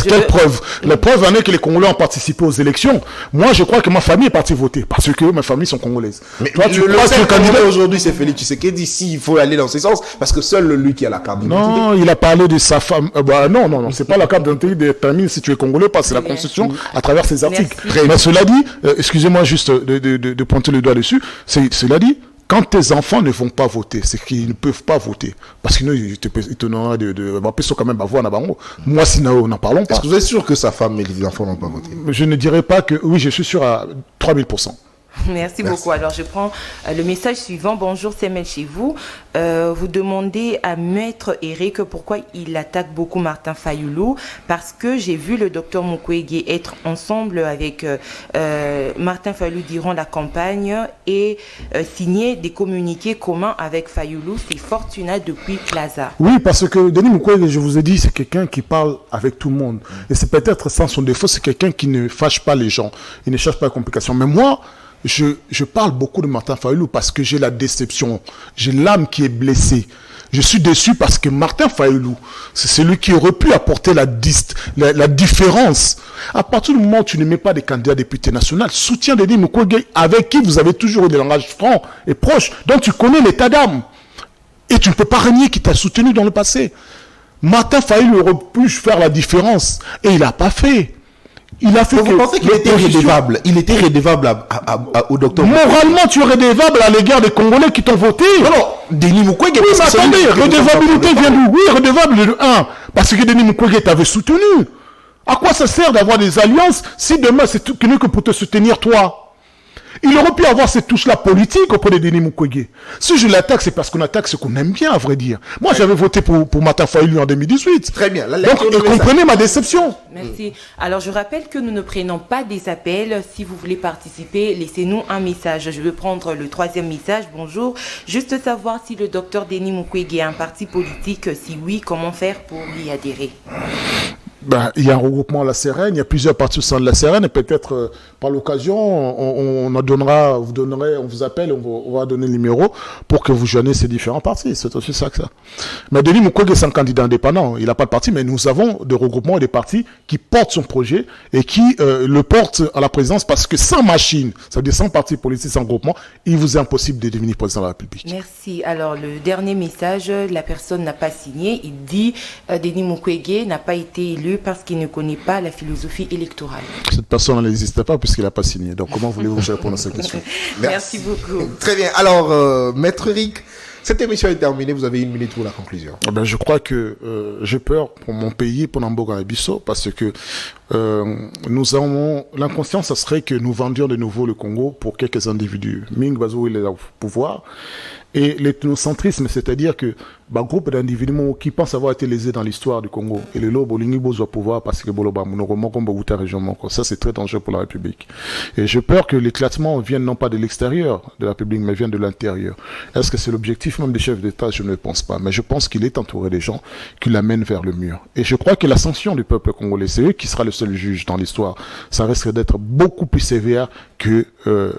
Speaker 3: Quelle preuve? La preuve en est que les Congolais ont participé aux élections. Moi, je crois que ma famille est partie voter parce que ma famille sont congolaises.
Speaker 1: Mais toi, tu crois que le candidat aujourd'hui, c'est Félix Tshisekedi, d'ici, il faut aller dans ce sens parce que seul lui qui a la carte d'identité.
Speaker 3: Non, il a parlé de sa femme. Non, c'est pas la carte d'identité de détermine si tu es congolais, parce que c'est la Constitution à travers ses articles. Mais cela dit, excusez-moi juste de pointer le doigt dessus, cela dit, quand tes enfants ne vont pas voter, c'est qu'ils ne peuvent pas voter. Parce qu'ils te n'auront de quand même avoir un bango. Moi, si nous n'en parlons pas.
Speaker 1: Est-ce que vous êtes sûr que sa femme et les enfants n'ont pas voté?
Speaker 3: Je ne dirais pas que... Oui, je suis sûr à 3000%.
Speaker 2: Merci beaucoup. Alors, je prends le message suivant. Bonjour, c'est Mel chez vous. Vous demandez à Maître Eric pourquoi il attaque beaucoup Martin Fayoulou. Parce que j'ai vu le docteur Mukwege être ensemble avec Martin Fayoulou durant la campagne et signer des communiqués communs avec Fayoulou. C'est Fortuna depuis Plaza.
Speaker 3: Oui, parce que Denis Mukwege, je vous ai dit, c'est quelqu'un qui parle avec tout le monde. Et c'est peut-être sans son défaut, c'est quelqu'un qui ne fâche pas les gens. Il ne cherche pas la complication. Mais moi... Je parle beaucoup de Martin Fayoulou parce que j'ai la déception, j'ai l'âme qui est blessée. Je suis déçu parce que Martin Fayoulou, c'est celui qui aurait pu apporter la différence. À partir du moment où tu ne mets pas des candidats députés nationaux, soutiens Denis Mukwege avec qui vous avez toujours eu des langages francs et proches, donc tu connais l'état d'âme. Et tu ne peux pas renier qui t'a soutenu dans le passé. Martin Fayoulou aurait pu faire la différence et il n'a pas fait. Il a fait.
Speaker 1: Vous pensez qu'il était rédévable? Il était rédévable au docteur.
Speaker 3: Moralement, tu es rédévable à l'égard des Congolais qui t'ont voté.
Speaker 1: Non, Denis Mukwege.
Speaker 3: Oui, mais attendez, redévabilité vient d'où? Oui, redévable de 1. Parce que Denis Mukwege t'avait soutenu. À quoi ça sert d'avoir des alliances si demain c'est tout que pour te soutenir toi? Il aurait pu avoir cette touche-là politique auprès de Denis Mukwege. Si je l'attaque, c'est parce qu'on attaque ce qu'on aime bien, à vrai dire. Moi, j'avais voté pour Martin Fayoulou en 2018.
Speaker 1: Très bien.
Speaker 3: Donc, comprenez ma déception.
Speaker 2: Merci. Alors, je rappelle que nous ne prenons pas des appels. Si vous voulez participer, laissez-nous un message. Je vais prendre le 3e message. Bonjour. Juste savoir si le docteur Denis Mukwege a un parti politique. Si oui, comment faire pour y adhérer?
Speaker 3: Il y a un regroupement à la Sérène, il y a plusieurs partis au sein de la Sérène, et peut-être par l'occasion, on vous appelle, on va donner le numéro pour que vous joignez ces différents partis. C'est aussi ça que ça. Mais Denis Mukwege, c'est un candidat indépendant, il n'a pas de parti, mais nous avons des regroupements et des partis qui portent son projet et qui le portent à la présidence, parce que sans machine, ça veut dire sans parti politique, sans groupement, il vous est impossible de devenir président de la République.
Speaker 2: Merci. Alors, le dernier message, la personne n'a pas signé. Il dit Denis Mukwege n'a pas été élu parce qu'il ne connaît pas la philosophie électorale.
Speaker 3: Cette personne n'existe pas puisqu'il n'a pas signé. Donc, comment voulez-vous répondre à cette question?
Speaker 2: Merci beaucoup.
Speaker 1: Très bien. Alors, Maître Eric, cette émission est terminée. Vous avez 1 minute pour la conclusion.
Speaker 3: Je crois que j'ai peur pour mon pays, pour Namboga et Bissau, parce que nous avons l'inconscience, ça serait que nous vendions de nouveau le Congo pour quelques individus. Ming Bazou, il est au pouvoir. Et l'ethnocentrisme, c'est-à-dire que groupe d'individus qui pensent avoir été lésés dans l'histoire du Congo. Et le lobo, l'Ingibo doit pouvoir parce que ça, c'est très dangereux pour la République. Et j'ai peur que l'éclatement vienne non pas de l'extérieur de la République, mais vienne de l'intérieur. Est-ce que c'est l'objectif même des chefs d'État? Je ne le pense pas. Mais je pense qu'il est entouré des gens qui l'amènent vers le mur. Et je crois que la sanction du peuple congolais, c'est eux qui sera le seul juge dans l'histoire. Ça risque d'être beaucoup plus sévère que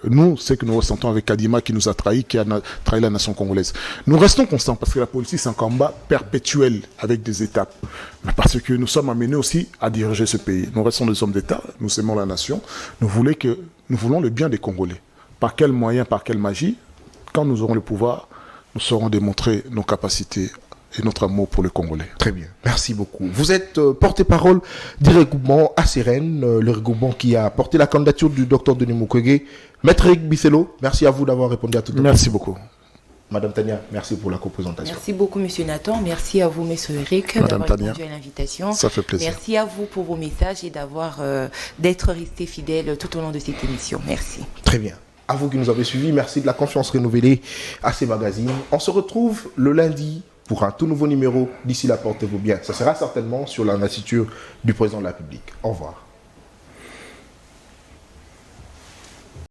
Speaker 3: nous, ce que nous ressentons avec Kadima qui nous a trahi, qui a trahi la nation congolaise. Nous restons constants parce que la politique, c'est un combat perpétuel avec des étapes. Mais parce que nous sommes amenés aussi à diriger ce pays. Nous restons des hommes d'État, nous aimons la nation, nous voulons le bien des Congolais. Par quels moyens, par quelle magie? Quand nous aurons le pouvoir, nous saurons démontrer nos capacités et notre amour pour le Congolais.
Speaker 1: Très bien, merci beaucoup. Vous êtes porte-parole du regroupement ACRN, le regroupement qui a porté la candidature du Dr Denis Mukwege. Maître Eric Bisselo, merci à vous d'avoir répondu à toutes les questions.
Speaker 3: Merci beaucoup.
Speaker 1: Madame Tania, merci pour la co-présentation.
Speaker 2: Merci beaucoup, Monsieur Nathan. Merci à vous, Monsieur Eric,
Speaker 3: Madame
Speaker 2: d'avoir
Speaker 3: Tania,
Speaker 2: répondu à l'invitation.
Speaker 3: Ça fait plaisir.
Speaker 2: Merci à vous pour vos messages et d'être resté fidèle tout au long de cette émission. Merci.
Speaker 1: Très bien. À vous qui nous avez suivis, merci de la confiance renouvelée à ces magazines. On se retrouve le lundi pour un tout nouveau numéro. D'ici là, portez-vous bien. Ça sera certainement sur l'investiture du président de la République. Au revoir.